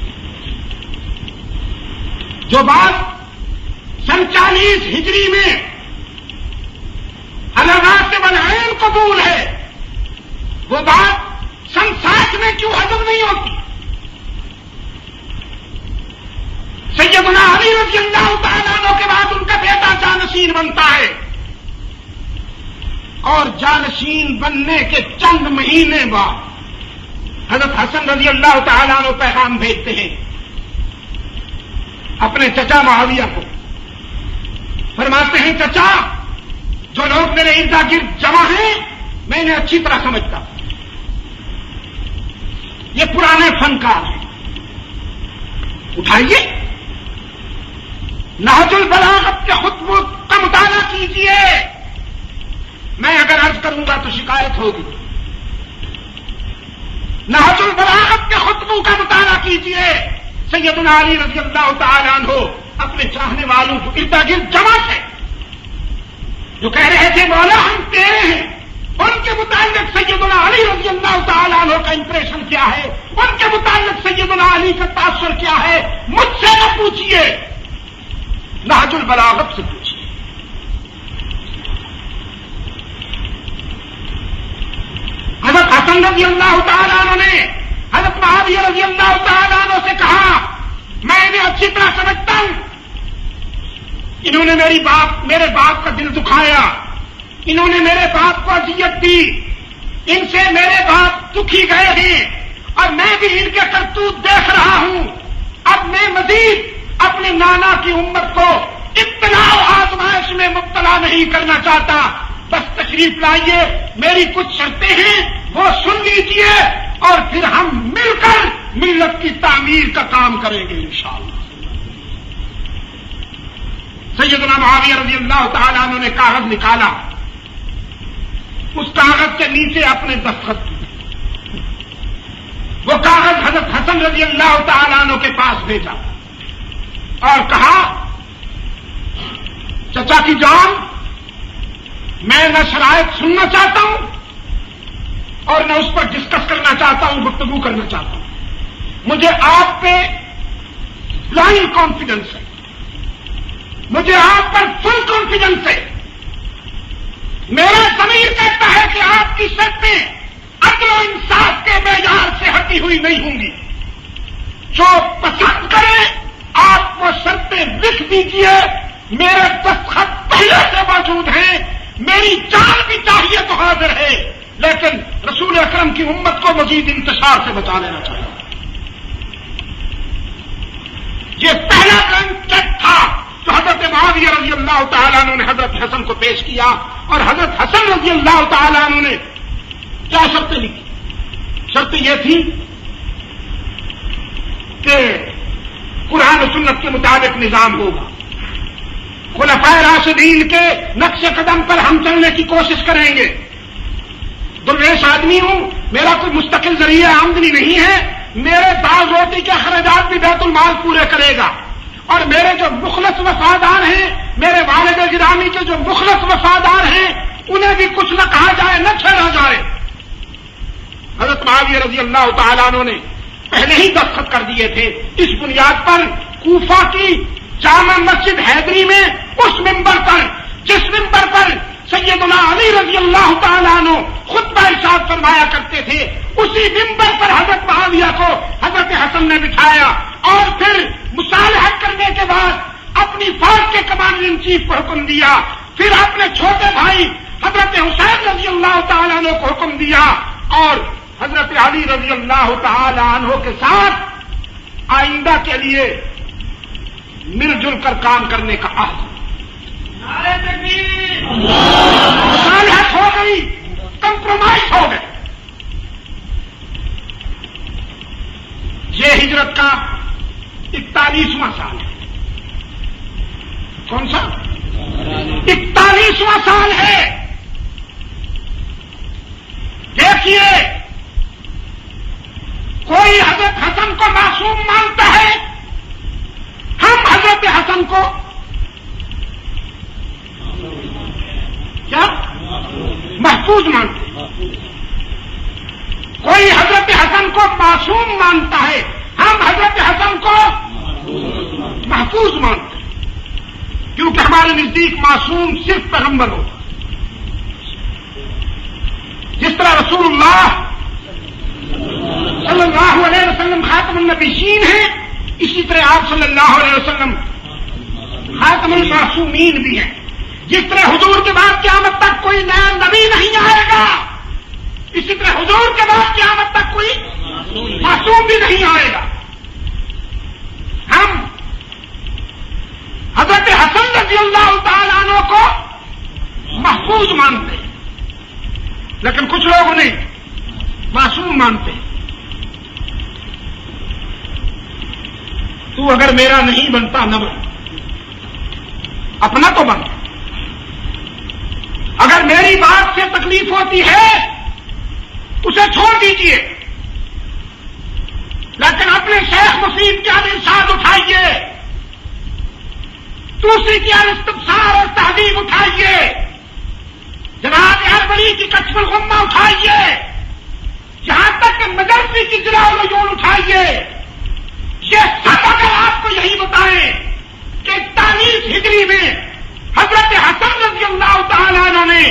جو بات سن 40 ہجری میں حضرات والعین قبول ہے وہ بات سن 60 میں کیوں ہضم نہیں ہوتی؟ سیدنا علی رضی اللہ تعالیٰ عنہ کے بعد ان کا بیٹا جانشین بنتا ہے اور جانشین بننے کے چند مہینے بعد حضرت حسن رضی اللہ تعالیٰ عنہ پیغام بھیجتے ہیں اپنے چچا معاویہ کو. فرماتے ہیں چچا جو لوگ میرے ارد گرد جمع ہیں میں انہیں اچھی طرح سمجھتا ہوں. یہ پرانے فنکار ہیں. اٹھائیے نہج البلاغت کے خطبوں کا مطالعہ کیجیے. میں اگر عرض کروں گا تو شکایت ہوگی. نہج البلاغت کے خطبوں کا مطالعہ کیجیے. سیدنا علی رضی اللہ تعالیٰ عنہ اپنے چاہنے والوں کو ارد گرد جمع تھے جو کہہ رہے تھے مولا ہم تیرے ہیں. ان کے متعلق سیدنا علی رضی اللہ تعالیٰ عنہ کا امپریشن کیا ہے؟ ان کے متعلق سیدنا علی کا تاثر کیا ہے؟ مجھ سے نہ پوچھیے، نہج البلاغت سے پوچھیے. حضرت حسن رضی اللہ تعالیٰ عنہ نے حضرت معاویہ رضی اللہ تعالیٰ عنہ سے کہا میں انہیں اچھی طرح سمجھتا ہوں. انہوں نے میرے باپ کا دل دکھایا. انہوں نے میرے باپ کو اذیت دی. ان سے میرے باپ دکھی گئے ہیں اور میں بھی ان کے کرتوت دیکھ رہا ہوں. اب میں مزید اپنے نانا کی امت کو ابتلا و آزمائش میں مبتلا نہیں کرنا چاہتا. بس تشریف لائیے، میری کچھ شرطیں ہیں وہ سن لیجیے اور پھر ہم مل کر ملت کی تعمیر کا کام کریں گے انشاءاللہ. سیدنا معاویہ رضی اللہ تعالیٰ عنہ نے کاغذ نکالا. اس کاغذ کے نیچے اپنے دستخط کیے. وہ کاغذ حضرت حسن رضی اللہ تعالیٰ عنہ کے پاس بھیجا اور کہا چچا کی جان میں نہ شرائط سننا چاہتا ہوں اور نہ اس پر ڈسکس کرنا چاہتا ہوں، گفتگو کرنا چاہتا ہوں. مجھے آپ پہ بلائنڈ کانفیڈنس ہے، مجھے آپ پر فل کانفیڈنس ہے. میرا ضمیر کہتا ہے کہ آپ کی شرطیں عدل و انصاف کے معیار سے ہٹی ہوئی نہیں ہوں گی. جو پسند کرے آپ کو شرطیں لکھ دیجیے. میرے دستخط پہلے سے موجود ہیں. میری جان بھی چاہیے تو حاضر ہے، لیکن رسول اکرم کی امت کو مزید انتشار سے بچا لینا چاہیے. یہ پہلا بلینک چیک تھا جو حضرت معاویہ رضی اللہ تعالیٰ عنہ نے حضرت حسن کو پیش کیا. اور حضرت حسن رضی اللہ تعالیٰ عنہ نے کیا شرطیں لکھی؟ شرطیں یہ تھی کہ قرآن و سنت کے مطابق نظام ہوگا. خلفائے راشدین کے نقش قدم پر ہم چلنے کی کوشش کریں گے. درویش آدمی ہوں، میرا کوئی مستقل ذریعہ آمدنی نہیں ہے. میرے دال روٹی کے اخراجات بھی بیت المال پورے کرے گا. اور میرے جو مخلص وفادار ہیں، میرے والد گرامی کے جو مخلص وفادار ہیں، انہیں بھی کچھ نہ کہا جائے نہ چھیڑا جائے. حضرت معاویہ رضی اللہ تعالیٰ عنہ نے پہلے ہی دستخط کر دیے تھے. اس بنیاد پر کوفہ کی جامع مسجد حیدری میں اس ممبر پر جس ممبر پر سیدنا علی رضی اللہ تعالیٰ عنہ خطبہ ارشاد فرمایا کرتے تھے، اسی ممبر پر حضرت معاویہ کو حضرت حسن نے بٹھایا اور پھر مصالحت کرنے کے بعد اپنی فوج کے کمانڈر ان چیف کو حکم دیا، پھر اپنے چھوٹے بھائی حضرت حسین رضی اللہ تعالیٰ عنہ کو حکم دیا اور حضرت علی رضی اللہ تعالیٰ عنہ کے ساتھ آئندہ کے لیے مل جل کر کام کرنے کا عہد۔ مصالحت ہو گئی، کمپرومائز ہو گئے۔ یہ ہجرت کا 41واں سال ہے۔ کون سا؟ 41واں سال ہے۔ دیکھیے، کوئی حضرت حسن کو معصوم مانتا ہے، ہم حضرت حسن کو کیا محفوظ مانتے ہیں؟ کوئی حضرت حسن کو معصوم مانتا ہے، ہم حضرت حسن کو محفوظ مانتے ہیں، کیونکہ ہمارے نزدیک معصوم صرف پیغمبر ہوتا ہے۔ جس طرح رسول اللہ صلی اللہ علیہ وسلم خاتم النبیین ہیں، اسی طرح آپ صلی اللہ علیہ وسلم خاتم المعصومین بھی ہیں۔ جس طرح حضور کے بعد قیامت تک کوئی نیا نبی نہیں آئے گا، اسی طرح حضور کے بعد قیامت تک کوئی معصوم بھی نہیں آئے گا۔ ہم حضرت حسن رضی اللہ تعالیٰ عنہ کو محفوظ مانتے ہیں، لیکن کچھ لوگ انہیں معصوم مانتے ہیں۔ تو اگر میرا نہیں بنتا نہ بن، اپنا تو بن۔ اگر میری بات سے تکلیف ہوتی ہے اسے چھوڑ دیجئے، لیکن اپنے شیخ مسیب کے ارشاد اٹھائیے، دوسری کی استفسار اور تہذیب اٹھائیے، جناب اربری کی کچھ الغمہ اٹھائیے، یہاں تک کہ مدرسی کی جلا العیون اٹھائیے۔ یہ سب اگر آپ کو یہی بتائیں کہ 41 ہجری میں حضرت حسن رضی اللہ تعالیٰ عنہ نے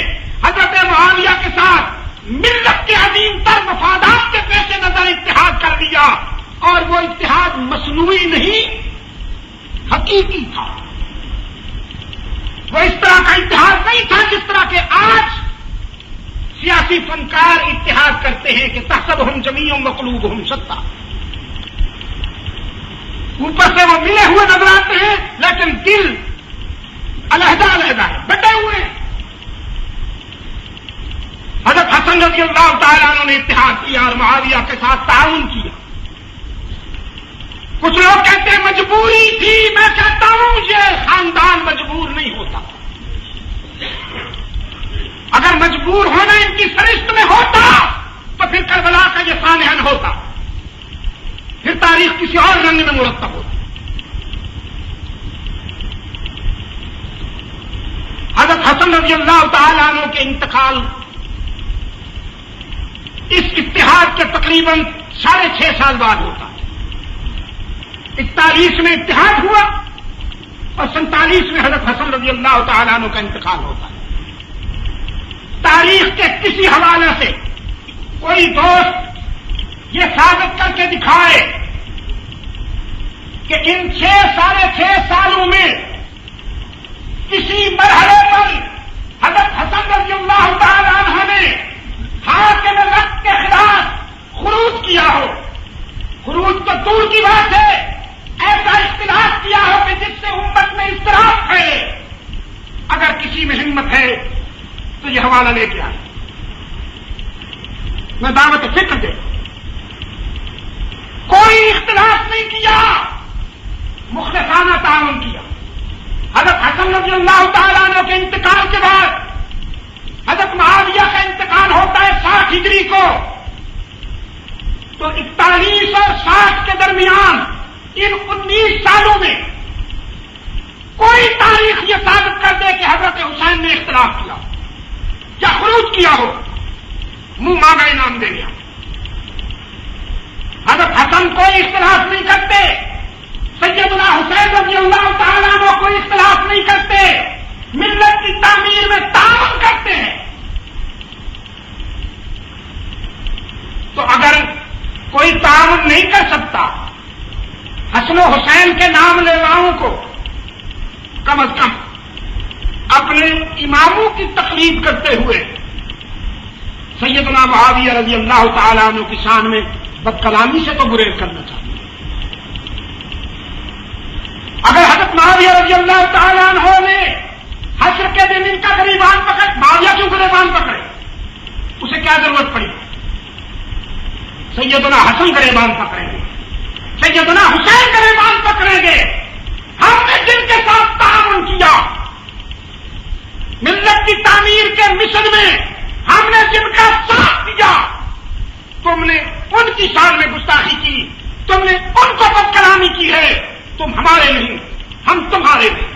حضرت معاویہ کے ساتھ ملت کے عظیم تر مفادات کے پیش نظر اتحاد کر لیا، اور وہ اتحاد مصنوعی نہیں، حقیقی تھا۔ وہ اس طرح کا اتحاد نہیں تھا جس طرح کے آج سیاسی فنکار اتحاد کرتے ہیں کہ تحسبہم جمیعا وقلوبہم شتیٰ، اوپر سے وہ ملے ہوئے نظر آتے ہیں لیکن دل علیحدہ علیحدہ ہے، بٹے ہوئے ہیں۔ حضرت حسن رضی اللہ تعالیٰ عنہ نے اتحاد کیا اور معاویہ کے ساتھ تعاون کیا۔ کچھ لوگ کہتے ہیں مجبوری تھی، میں کہتا ہوں یہ خاندان مجبور نہیں ہوتا۔ اگر مجبور ہونا ان کی سرشت میں ہوتا تو پھر کربلا کا یہ سانحہ ہوتا، پھر تاریخ کسی اور رنگ میں مرتب ہوتی۔ حضرت حسن رضی اللہ تعالیٰ عنہ کے انتقال اس اتحاد کے تقریباً 6.5 سال بعد ہوتا ہے۔ 41 میں اتحاد ہوا اور 47 میں حضرت حسن رضی اللہ تعالیٰ عنہ کا انتقال ہوتا ہے۔ تاریخ کے کسی حوالے سے کوئی دوست یہ ثابت کر کے دکھائے کہ ان 6.5 سالوں میں کسی مرحلے پر حضرت حسن رضی اللہ تعالیٰ عنہ نے حاکم وقت کے خلاف خروج کیا ہو، خروج تو دور کی بات ہے، ایسا اختلاف کیا ہو کہ جس سے امت میں اضطراب ہے۔ اگر کسی میں ہمت ہے تو یہ حوالہ لے کے آئے، میں دعوت فکر دے۔ کوئی اختلاف نہیں کیا، مخلصانہ تعاون کیا۔ حضرت حسن رضی اللہ تعالیٰ عنہ کے انتقال کے بعد حضرت معاویہ کا انتقال ہوتا ہے 60 ہجری کو، تو 41 اور 60 کے درمیان ان 19 سالوں میں کوئی تاریخ یہ ثابت کر دے کہ حضرت حسین نے اختلاف کیا یا خروج کیا ہو، منہ مانگا انعام دے دیا۔ حضرت حسن کوئی اختلاف نہیں کرتے، سیدنا حسین رضی اللہ تعالیٰ عنہ کوئی اختلاف نہیں کرتے، ملت کی تعمیر میں تعاون کرتے ہیں. تو اگر کوئی تعاون نہیں کر سکتا، حسن و حسین کے نام لیواؤں کو کم از کم اپنے اماموں کی تقلید کرتے ہوئے سیدنا معاویہ رضی اللہ تعالیٰ عنہ کی شان میں بد کلامی سے تو گریز کرنا چاہیے. اگر حضرت معاویہ رضی اللہ تعالیٰ عنہ نے حشر کے دن ان کا گریبان پکڑ، معاویہ کیوں گریبان پکڑے؟ اسے کیا ضرورت پڑی؟ سیدنا حسن گریبان پکڑیں گے، سیدنا حسین گریبان پکڑیں گے. ہم نے جن کے ساتھ تعاون کیا ملت کی تعمیر کے مشن میں، ہم نے جن کا ساتھ دیا، تم نے ان کی شان میں گستاخی کی، تم نے ان کو بد کلامی کی ہے. تم ہمارے نہیں، ہم تمہارے نہیں.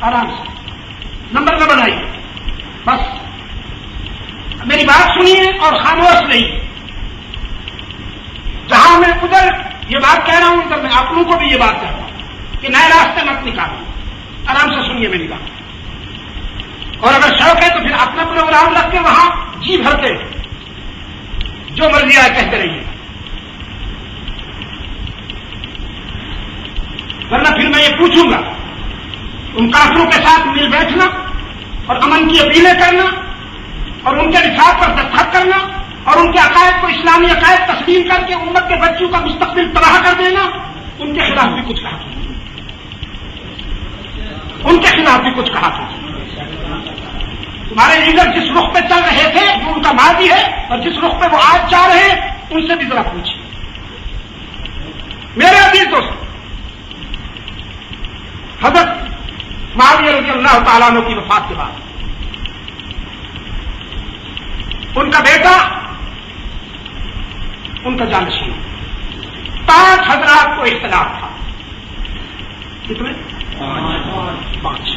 آرام سے نمبر نہ بنائیے، بس میری بات سنیے اور خاموش نہیں. جہاں میں ادھر یہ بات کہہ رہا ہوں ادھر میں آپ لوگوں کو بھی یہ بات کہہ رہا ہوں کہ نئے راستے مت نکالیں. آرام سے سنیے میری بات. اور اگر شوق ہے تو پھر اپنا پروگرام رکھ کے وہاں جی بھر کے جو مرضی آئے کہتے رہیے، ورنہ پھر میں یہ پوچھوں گا ان کافروں کے ساتھ مل بیٹھنا اور امن کی اپیلیں کرنا اور ان کے نصاب پر دستخط کرنا اور ان کے عقائد کو اسلامی عقائد تسلیم کر کے امت کے بچوں کا مستقبل تباہ کر دینا، ان کے خلاف بھی کچھ کہا تھا، ان کے خلاف بھی کچھ کہا تھا. تمہارے لیڈر جس رخ پہ چل رہے تھے وہ ان کا ماضی ہے، اور جس رخ پہ وہ آج جا رہے ہیں ان سے بھی ذرا پوچھیے. میرے عزیز دوست، حضرت معاویہ رضی اللہ تعالیٰ عنہ کی وفات کے بعد ان کا بیٹا، ان کا جانشین، 5 حضرات کو اختلاف تھا. کتنے؟ 5.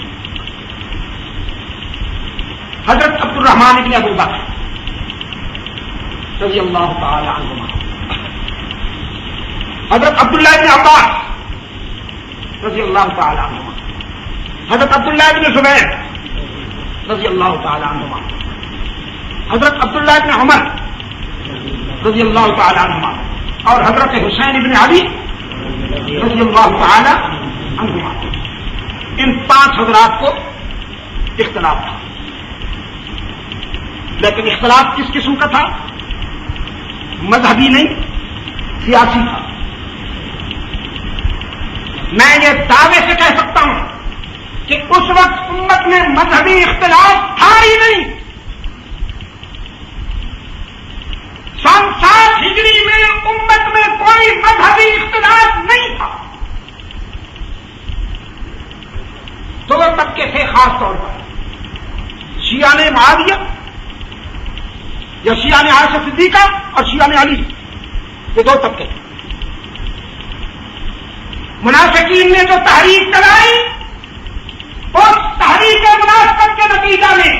حضرت عبد الرحمن ابن ابو بکر رضی اللہ تعالی عنہما، حضرت عبداللہ ابن عباس رضی اللہ تعالی عنہما، حضرت عبداللہ ابن زبیر رضی اللہ تعالی عنہما، حضرت عبداللہ ابن عمر رضی اللہ تعالی عنہما، اور حضرت حسین ابن علی رضی اللہ تعالی عنہما. ان 5 حضرات کو اختلاف تھا. لیکن اختلاف کس قسم کا تھا؟ مذہبی نہیں، سیاسی تھا. میں یہ دعوے سے کہہ سکتا ہوں کہ اس وقت امت میں مذہبی اختلاف تھا ہی نہیں. 7 ہجری میں امت میں کوئی مذہبی اختلاف نہیں تھا. 2 طبقے تھے خاص طور پر، شیعہ معاویہ یا شیعہ عائشہ صدیقہ اور شیعہ علی، یہ 2 طبقے. منافقین نے جو تحریک چلائی، اس تحریک منافقت کے نتیجہ میں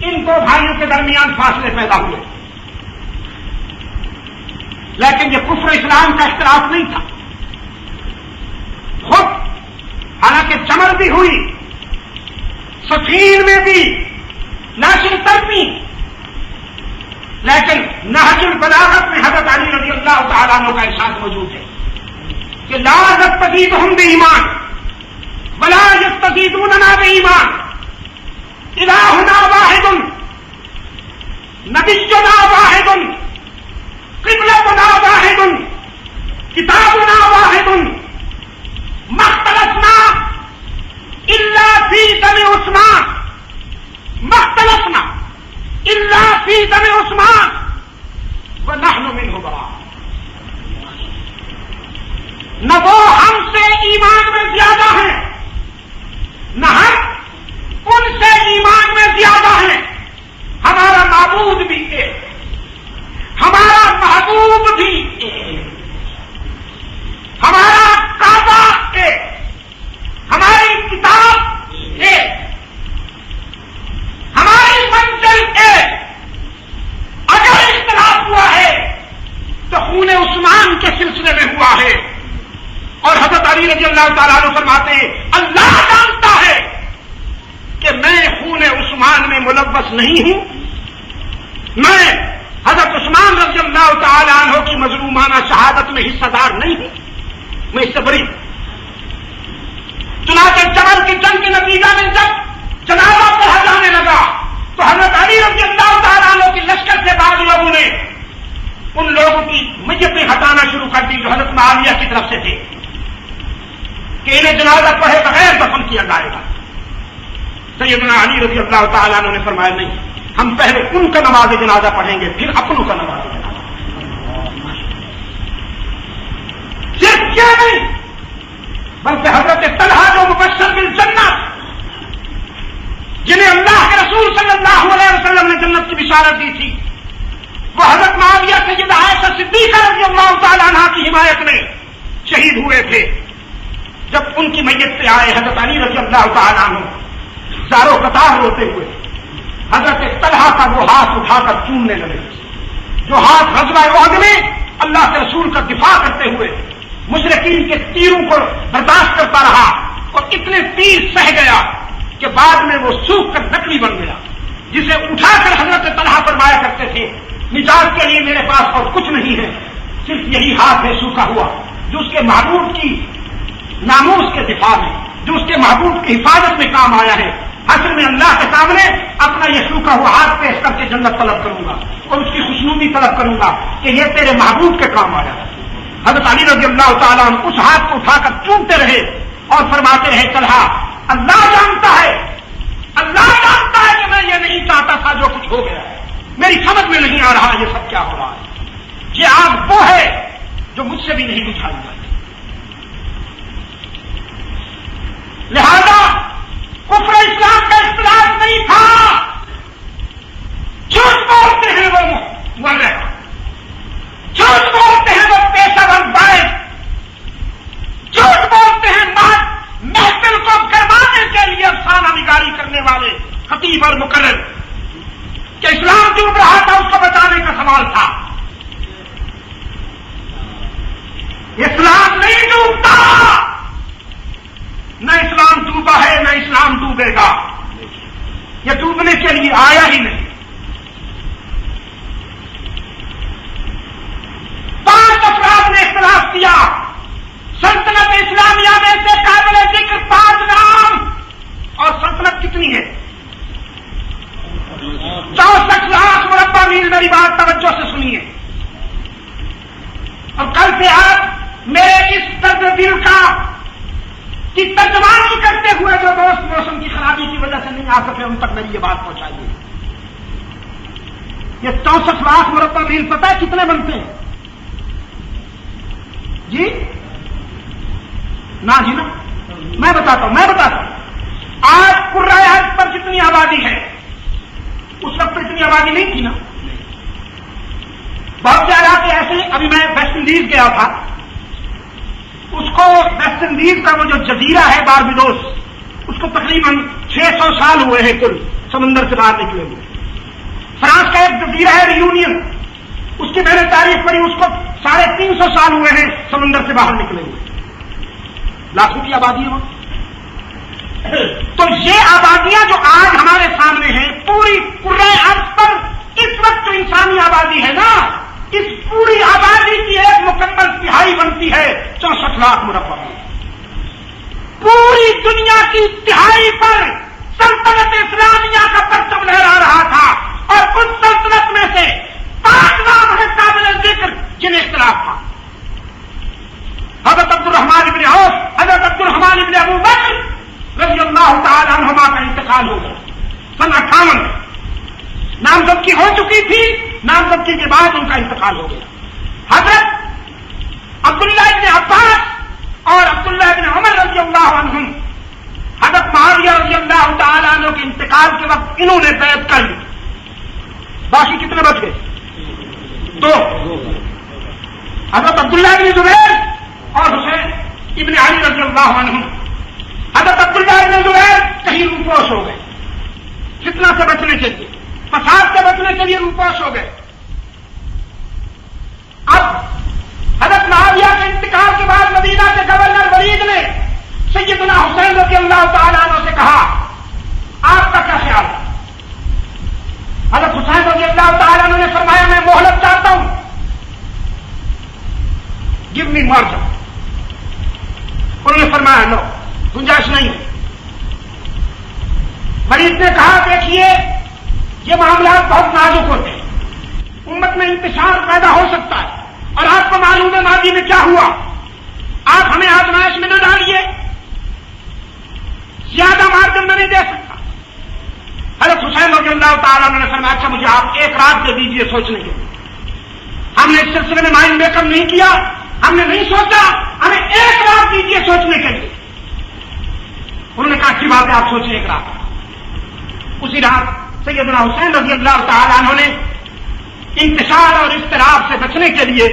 ان 2 بھائیوں کے درمیان فاصلے پیدا ہوئے. لیکن یہ کفر اسلام کا اختلاف نہیں تھا. خود حالانکہ جمل بھی ہوئی، صفین میں بھی ناشر ترمی، لیکن نہج البلاغت میں حضرت علی رضی اللہ تعالیٰ عنہ کا ارشاد موجود ہے کہ لا نستزیدہم بایمان ولا یستزیدوننا بایمان، الہنا واحد، نبینا واحد، قبلتنا واحد، کتابنا واحد، ما اختلفنا الا فی دم عثمان، ما اختلفنا الا فی دم عثمان ونحن منہ براء. نہ وہ ہم سے ایمان میں زیادہ ہیں، نہ ہم ان سے ایمان میں زیادہ ہیں. ہمارا معبود بھی ایک، ایمان کے سلسلے میں ہوا ہے. اور حضرت علی رضی اللہ تعالیٰ عنہ فرماتے ہیں اللہ جانتا ہے کہ میں خون عثمان میں ملوث نہیں ہوں, میں حضرت عثمان رضی اللہ تعالیٰ عنہ کی مظلومانہ شہادت میں حصہ دار نہیں ہوں, میں اس سے بری. چنانچہ جبل کی جنگ کے نتیجہ میں جب جنازہ پڑھا جانے لگا تو حضرت علی رضی اللہ تعالیٰ عنہ کی لشکر سے بعض لوگوں نے ان لوگوں کی میتیں ہٹانا شروع کر دی جو حضرت معاویہ کی طرف سے تھے کہ انہیں جنازہ پڑھے بغیر دفن کیا جائے گا. سیدنا علی رضی اللہ تعالیٰ عنہ نے فرمایا نہیں, ہم پہلے ان کا نماز جنازہ پڑھیں گے پھر اپنوں کا نماز جنازہ. صرف کیا نہیں بلکہ حضرت طلحہ جو مبشر بالجنت جنہیں اللہ کے رسول صلی اللہ علیہ وسلم نے جنت کی بشارت دی تھی, وہ حضرت معاویہ سیدہ عائشہ صدیقہ رضی اللہ تعالیٰ عنہا کی حمایت میں شہید ہوئے تھے. جب ان کی میت پہ آئے حضرت علی رضی اللہ تعالیٰ عنہ زاروں قطار روتے ہوئے حضرت طلحہ کا وہ ہاتھ اٹھا کر چومنے لگے جو ہاتھ غزوہ احد میں اللہ کے رسول کا دفاع کرتے ہوئے مشرکین کے تیروں کو برداشت کرتا رہا اور اتنے تیر سہ گیا کہ بعد میں وہ سوکھ کر لکڑی بن گیا, جسے اٹھا کر حضرت طلحہ فرمایا کرتے تھے نجات کے لیے میرے پاس اور کچھ نہیں ہے, صرف یہی ہاتھ ہے سوکھا ہوا جو اس کے محبوب کی ناموس کے دفاع میں, جو اس کے محبوب کی حفاظت میں کام آیا ہے. حشر میں اللہ کے سامنے اپنا یہ سوکھا ہوا ہاتھ پیش کر کے جنت طلب کروں گا اور اس کی خوشنودی طلب کروں گا کہ یہ تیرے محبوب کے کام آیا ہے. حضرت علی رضی اللہ تعالیٰ عنہ اس ہاتھ کو اٹھا کر چومتے رہے اور فرماتے رہے طلحہ اللہ جانتا ہے کہ میں یہ نہیں چاہتا تھا جو کچھ ہو گیا ہے, میری سمجھ میں نہیں آ رہا یہ سب کیا ہو رہا ہے. یہ آگ وہ ہے جو مجھ سے بھی نہیں بجھائی جاتی. لہذا کفر اسلام کا اختلاف نہیں تھا. جھوٹ بولتے ہیں وہ مولوی, جھوٹ بولتے ہیں وہ پیشہ ور باعث, جھوٹ بولتے ہیں محفل کو گرمانے کے لیے افسانہ نگاری کرنے والے خطیب اور مقرر کہ اسلام ڈوب رہا تھا اس کو بچانے کا سوال تھا. اسلام نہیں ڈوبتا, نہ اسلام ڈوبا ہے نہ اسلام ڈوبے گا, یہ ڈوبنے کے لیے آیا ہی نہیں. 5 افراد نے اختلاف کیا سلطنت اسلامیہ میں سے قابل ذکر 5 نام, اور سلطنت کتنی ہے 64 لاکھ مربع میل. میری بات توجہ سے سنیے اور کل سے آپ میرے اس درد دل کی ترجمانی کرتے ہوئے جو دوست موسم کی خرابی کی وجہ سے نہیں آ سکے ان تک میری یہ بات پہنچائیے. یہ 64 لاکھ مربع میل پتہ ہے کتنے بنتے ہیں جی؟ نہ جی نا, میں بتاتا ہوں. آج قرۂ حج پر جتنی آبادی ہے اس وقت اتنی آبادی نہیں تھی نا. بہت سے علاقے ایسے, ابھی میں ویسٹ انڈیز گیا تھا, اس کو ویسٹ انڈیز کا وہ جو جزیرہ ہے باربیڈوس, اس کو تقریباً 600 سال ہوئے ہیں کل سمندر سے باہر نکلے ہوئے. فرانس کا ایک جزیرہ ہے ریونین, اس کی میں نے تاریخ پڑھی, اس کو 350 سال ہوئے ہیں سمندر سے باہر نکلے ہوئے. لاکھوں کی آبادی ہے وہاں. تو یہ آبادیاں جو آج ہمارے سامنے ہیں پوری قرۂ ارض پر اس وقت جو انسانی آبادی ہے نا, اس پوری آبادی کی ایک مکمل تہائی بنتی ہے 64 لاکھ مربع. پوری دنیا کی تہائی پر سلطنت اسلامیہ کا پرچم لہرا رہا تھا, اور اس سلطنت میں سے 5 نام ہیں قابل ذکر جنہیں اختلاف تھا. حضرت عبد الرحمن ابن عوف, حضرت عبد الرحمن ابن ابو بکر رضی اللہ تعالی عنہما کا انتقال ہو گیا سن 58 میں. نامزدگی ہو چکی تھی, نامزدگی کے بعد ان کا انتقال ہو گیا. حضرت عبداللہ ابن عباس اور عبداللہ ابن عمر رضی اللہ عنہم حضرت معاویہ رضی اللہ تعالی عنہ کے انتقال کے وقت انہوں نے بیعت کر لی. باقی کتنے بچ گئے؟ 2. حضرت عبداللہ ابن زبیر اور حسین ابن علی رضی اللہ عنہ. حضرت عبداللہ ابن زبیر کہیں روپوش ہو گئے, فتنہ سے بچنے کے لیے, فساد سے بچنے کے لیے روپوش ہو گئے. اب حضرت فرمایا لو گنجائش نہیں ہے. مریض نے کہا دیکھیے یہ معاملات بہت نازک ہوتے ہیں, امت میں انتشار پیدا ہو سکتا ہے, اور آپ کو معلوم ہے ماضی میں کیا ہوا. آپ ہمیں آزمائش میں نہ ڈالیے, زیادہ مارجن میں نہیں دے سکتا. حضرت حسین رضی اللہ تعالیٰ نے فرمایا اچھا مجھے آپ ایک رات دے دیجیے سوچنے کے لیے. ہم نے اس سلسلے میں مائنڈ میک اپ نہیں کیا, ہم نے نہیں سوچا, ہمیں ایک رات دیجیے سوچنے کے لیے. انہوں نے کہا اچھی بات ہے آپ سوچیں ایک رات. اسی رات سیدنا حسین رضی اللہ تعالیٰ عنہ نے انتشار اور اضطراب سے بچنے کے لیے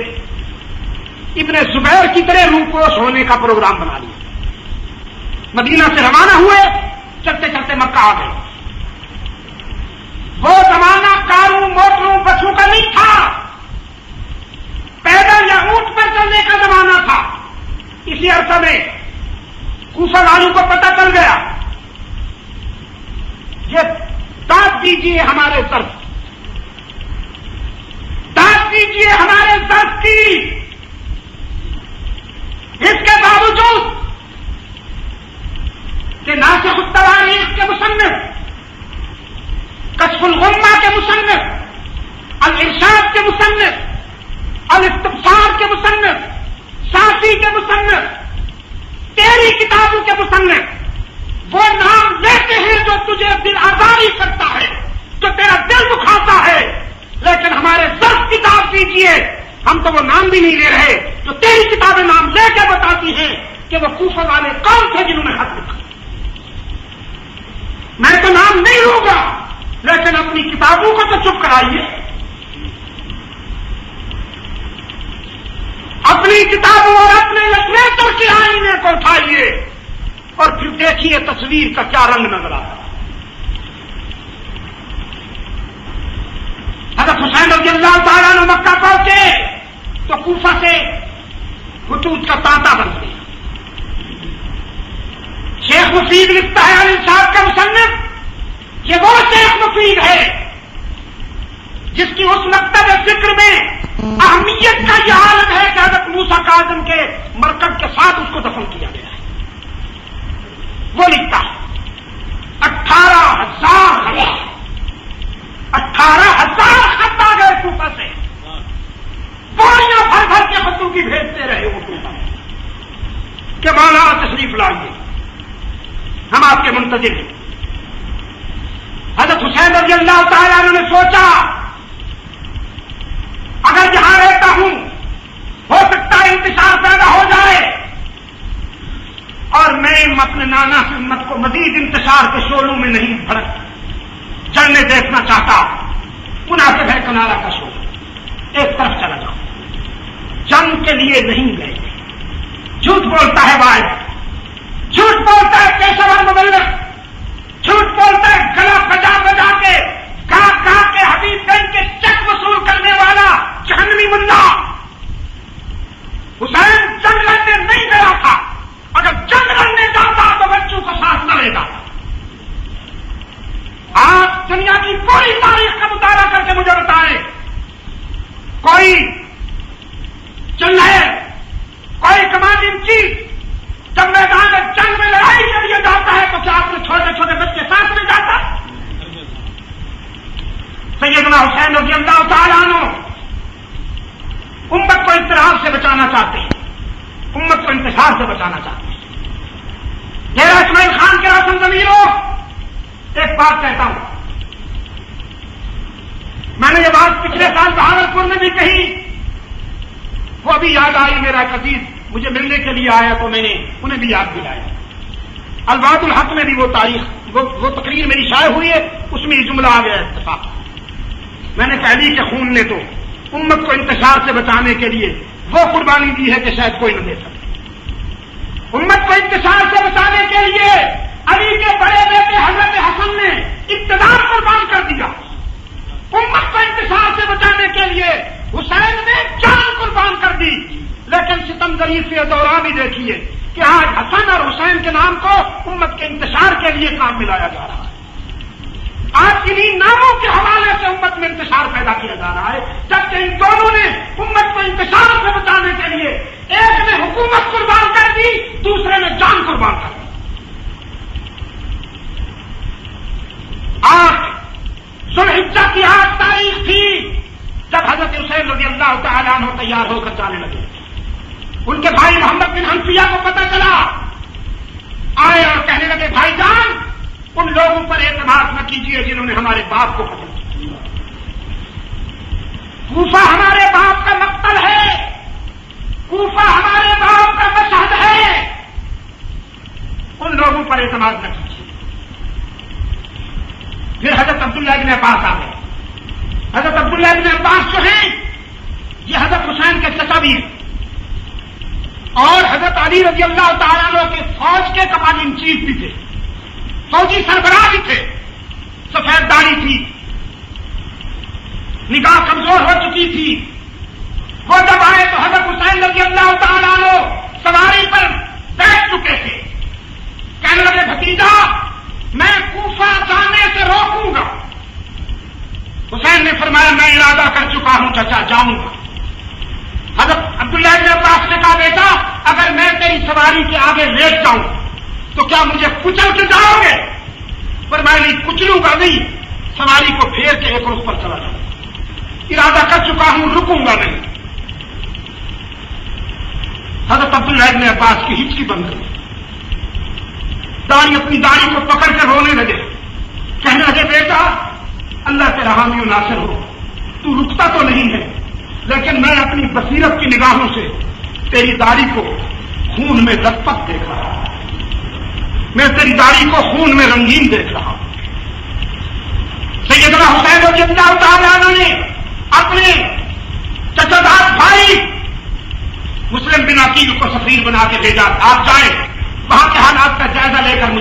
ابن زبیر کی طرح روپوش ہونے کا پروگرام بنا لیا. مدینہ سے روانہ ہوئے, چلتے چلتے مکہ آ گئے. وہ زمانہ کاروں موٹروں بسوں کا نہیں تھا, پیدل یا اونٹ پر چلنے کا زمانہ تھا. اسی عرصے میں کوفہ والوں کو پتہ چل گیا یہ داد دیجیے ہمارے درد, داد دیجیے ہمارے درد کی. اس کے باوجود کہ ناسخ التواریخ کے مصنف, کشف الغمہ کے مصنف, الارشاد کے مصنف, الاستبصار کے مصنف, صافی کے مصنف, تیری کتابوں کے مصنف وہ نام لیتے ہیں جو تجھے دل آزاری کرتا ہے, جو تیرا دل دکھاتا ہے, لیکن ہمارے ضرب کتاب دیجیے. ہم تو وہ نام بھی نہیں لے رہے جو تیری کتابیں نام لے کے بتاتی ہیں کہ وہ کوفہ والے کون تھے جنہوں نے خط لکھا. میں تو نام نہیں لوں گا, لیکن اپنی کتابوں کو تو چپ کرائیے. اپنی کتابوں اور اپنے لٹریچر کے آئینے کو اٹھائیے اور پھر دیکھیے تصویر کا کیا رنگ نظر آتا ہے. حضرت حسین رضی اللہ تعالیٰ عنہ مکہ پہنچے تو کوفہ سے خطوط کا تانتا بن گیا. شیخ مفید لکھتا ہے علی صاحب کا مصنف, یہ وہ شیخ مفید ہے جس کی اس مکتب ذکر میں اہمیت کا یہ عالم ہے کہ حضرت موسیٰ کاظم کے مرکب کے ساتھ اس کو دفن کیا گیا ہے. وہ لکھتا ہے 18,000 خط آ گئے کوفہ سے, پوریاں بھر بھر کے خطوں کی بھیجتے رہے وہ کوفہ کہ مولانا تشریف لائیے, ہم آپ کے منتظر ہیں. حضرت حسین رضی اللہ تعالیٰ عنہ نے سوچا اگر جہاں رہتا ہوں ہو سکتا ہے انتشار پیدا ہو جائے, اور میں اپنے نانا سے امت کو مزید انتشار کے شعلوں میں نہیں جلنے دیکھنا چاہتا. مناسب ہے کنارا کا شعلہ, ایک طرف چلا جاؤ. جنگ کے لیے نہیں گئے, جھوٹ بولتا ہے واحد, جھوٹ بولتا ہے پیشور مبلغ, جھوٹ بولتا ہے گلا بجا بجا کے گا گا کے حبیب گنج کے چیک وصول کرنے والا جہنمی ملا. حسین جنگ لڑنے نہیں گیا تھا, اگر جنگ لڑنے جاتا تو بچوں کو ساتھ نہ لے جاتا. آپ دنیا کی پوری تاریخ کا مطالعہ کر کے مجھے بتائیں, کوئی جنرل, کوئی کمانڈ ان چیف جب میدان جنگ میں لڑائی کے لیے جاتا ہے تو کیا اپنے چھوٹے چھوٹے بچے ساتھ میں جاتا؟ سیدنا حسین رضی اللہ تعالیٰ عنہ امت کو اضطراب سے بچانا چاہتے ہیں, امت کو انتشار سے بچانا چاہتے ہیں. ڈیرہ اسماعیل خان کے روشن ضمیروں, ایک بات کہتا ہوں, میں نے یہ بات پچھلے سال بہاولپور میں بھی کہی, وہ بھی یاد آئی. میرا ایک عزیز مجھے ملنے کے لیے آیا تو میں نے انہیں بھی یاد دلایا. الباط الحق میں بھی وہ تاریخ وہ تقریر میری شائع ہوئی ہے, اس میں یہ جملہ آ گیا اتفاق. میں نے کہہ لی کہ خون نے تو امت کو انتشار سے بچانے کے لیے وہ قربانی دی ہے کہ شاید کوئی نہ دے سکے. امت کو انتشار سے بچانے کے لیے علی کے بڑے بیٹے حضرت حسن نے اقتدار قربان کر دیا. امت کو انتشار سے بچانے کے لیے حسین نے جان قربان کر دی. لیکن ستمگری سے دوران ہی دیکھیے کہ آج حسن اور حسین کے نام کو امت کے انتشار کے لیے کام ملایا جا رہا ہے. آج انہیں ناموں کے حوالے سے امت میں انتشار پیدا کیا جا رہا ہے, جبکہ ان دونوں نے امت کو انتشار سے بچانے کے لیے ایک نے حکومت قربان کر دی, دوسرے نے جان حضرت حسین رضی اللہ تعالیٰ عنہ تیار ہو کر جانے لگے. ان کے بھائی محمد بن حنفیہ کو پتہ چلا, آئے اور کہنے لگے بھائی جان ان لوگوں پر اعتماد نہ کیجیے جنہوں نے ہمارے باپ کو قتل کیا. کوفہ ہمارے باپ کا مقتل ہے, کوفہ ہمارے باپ کا مشہد ہے, ان لوگوں پر اعتماد نہ کیجیے. پھر حضرت عبداللہ بن عباس آ گئے. حضرت عبداللہ بن عباس جو ہیں یہ حضرت حسین کے چچا بھی ہیں اور حضرت علی رضی اللہ تعالیٰ عنہ کے فوج کے کمانڈنگ ان چیف بھی تھے, فوجی سربراہ بھی تھے. سفید داڑھی تھی, نگاہ کمزور ہو چکی تھی. وہ جب آئے تو حضرت حسین رضی اللہ تعالیٰ عنہ سواری پر بیٹھ چکے تھے. کہنے لگے بھتیجا میں کوفہ جانے سے روکوں گا. حسین نے فرمایا میں ارادہ کر چکا ہوں چچا جاؤں گا. حضرت عبداللہ بن عباس نے کہا بیٹا اگر میں تیری سواری کے آگے لیٹ جاؤں تو کیا مجھے کچل کے جاؤ گے؟ پر میں نہیں کچلوں گا نہیں, سواری کو پھیر کے ایک رخ پر چلا جاؤں. ارادہ کر چکا ہوں رکوں گا نہیں. حضرت عبداللہ بن عباس کی ہچکی بند گئی, اپنی داڑھی کو پکڑ کر رونے لگے. کہنے لگے بیٹا اللہ کے حامی و ناصر ہو, تو رکتا تو نہیں ہے لیکن میں اپنی بصیرت کی نگاہوں سے تیری داڑھی کو خون میں لطپت دیکھ رہا ہوں, میں تیری داڑھی کو خون میں رنگین دیکھ رہا ہوں. سیدنا حسین رضی اللہ تعالیٰ عنہ نے اپنے چچا داد بھائی مسلم بن عقیل کو سفیر بنا کے بھیجا, آپ جائیں وہاں کے حالات کا جائزہ لے کر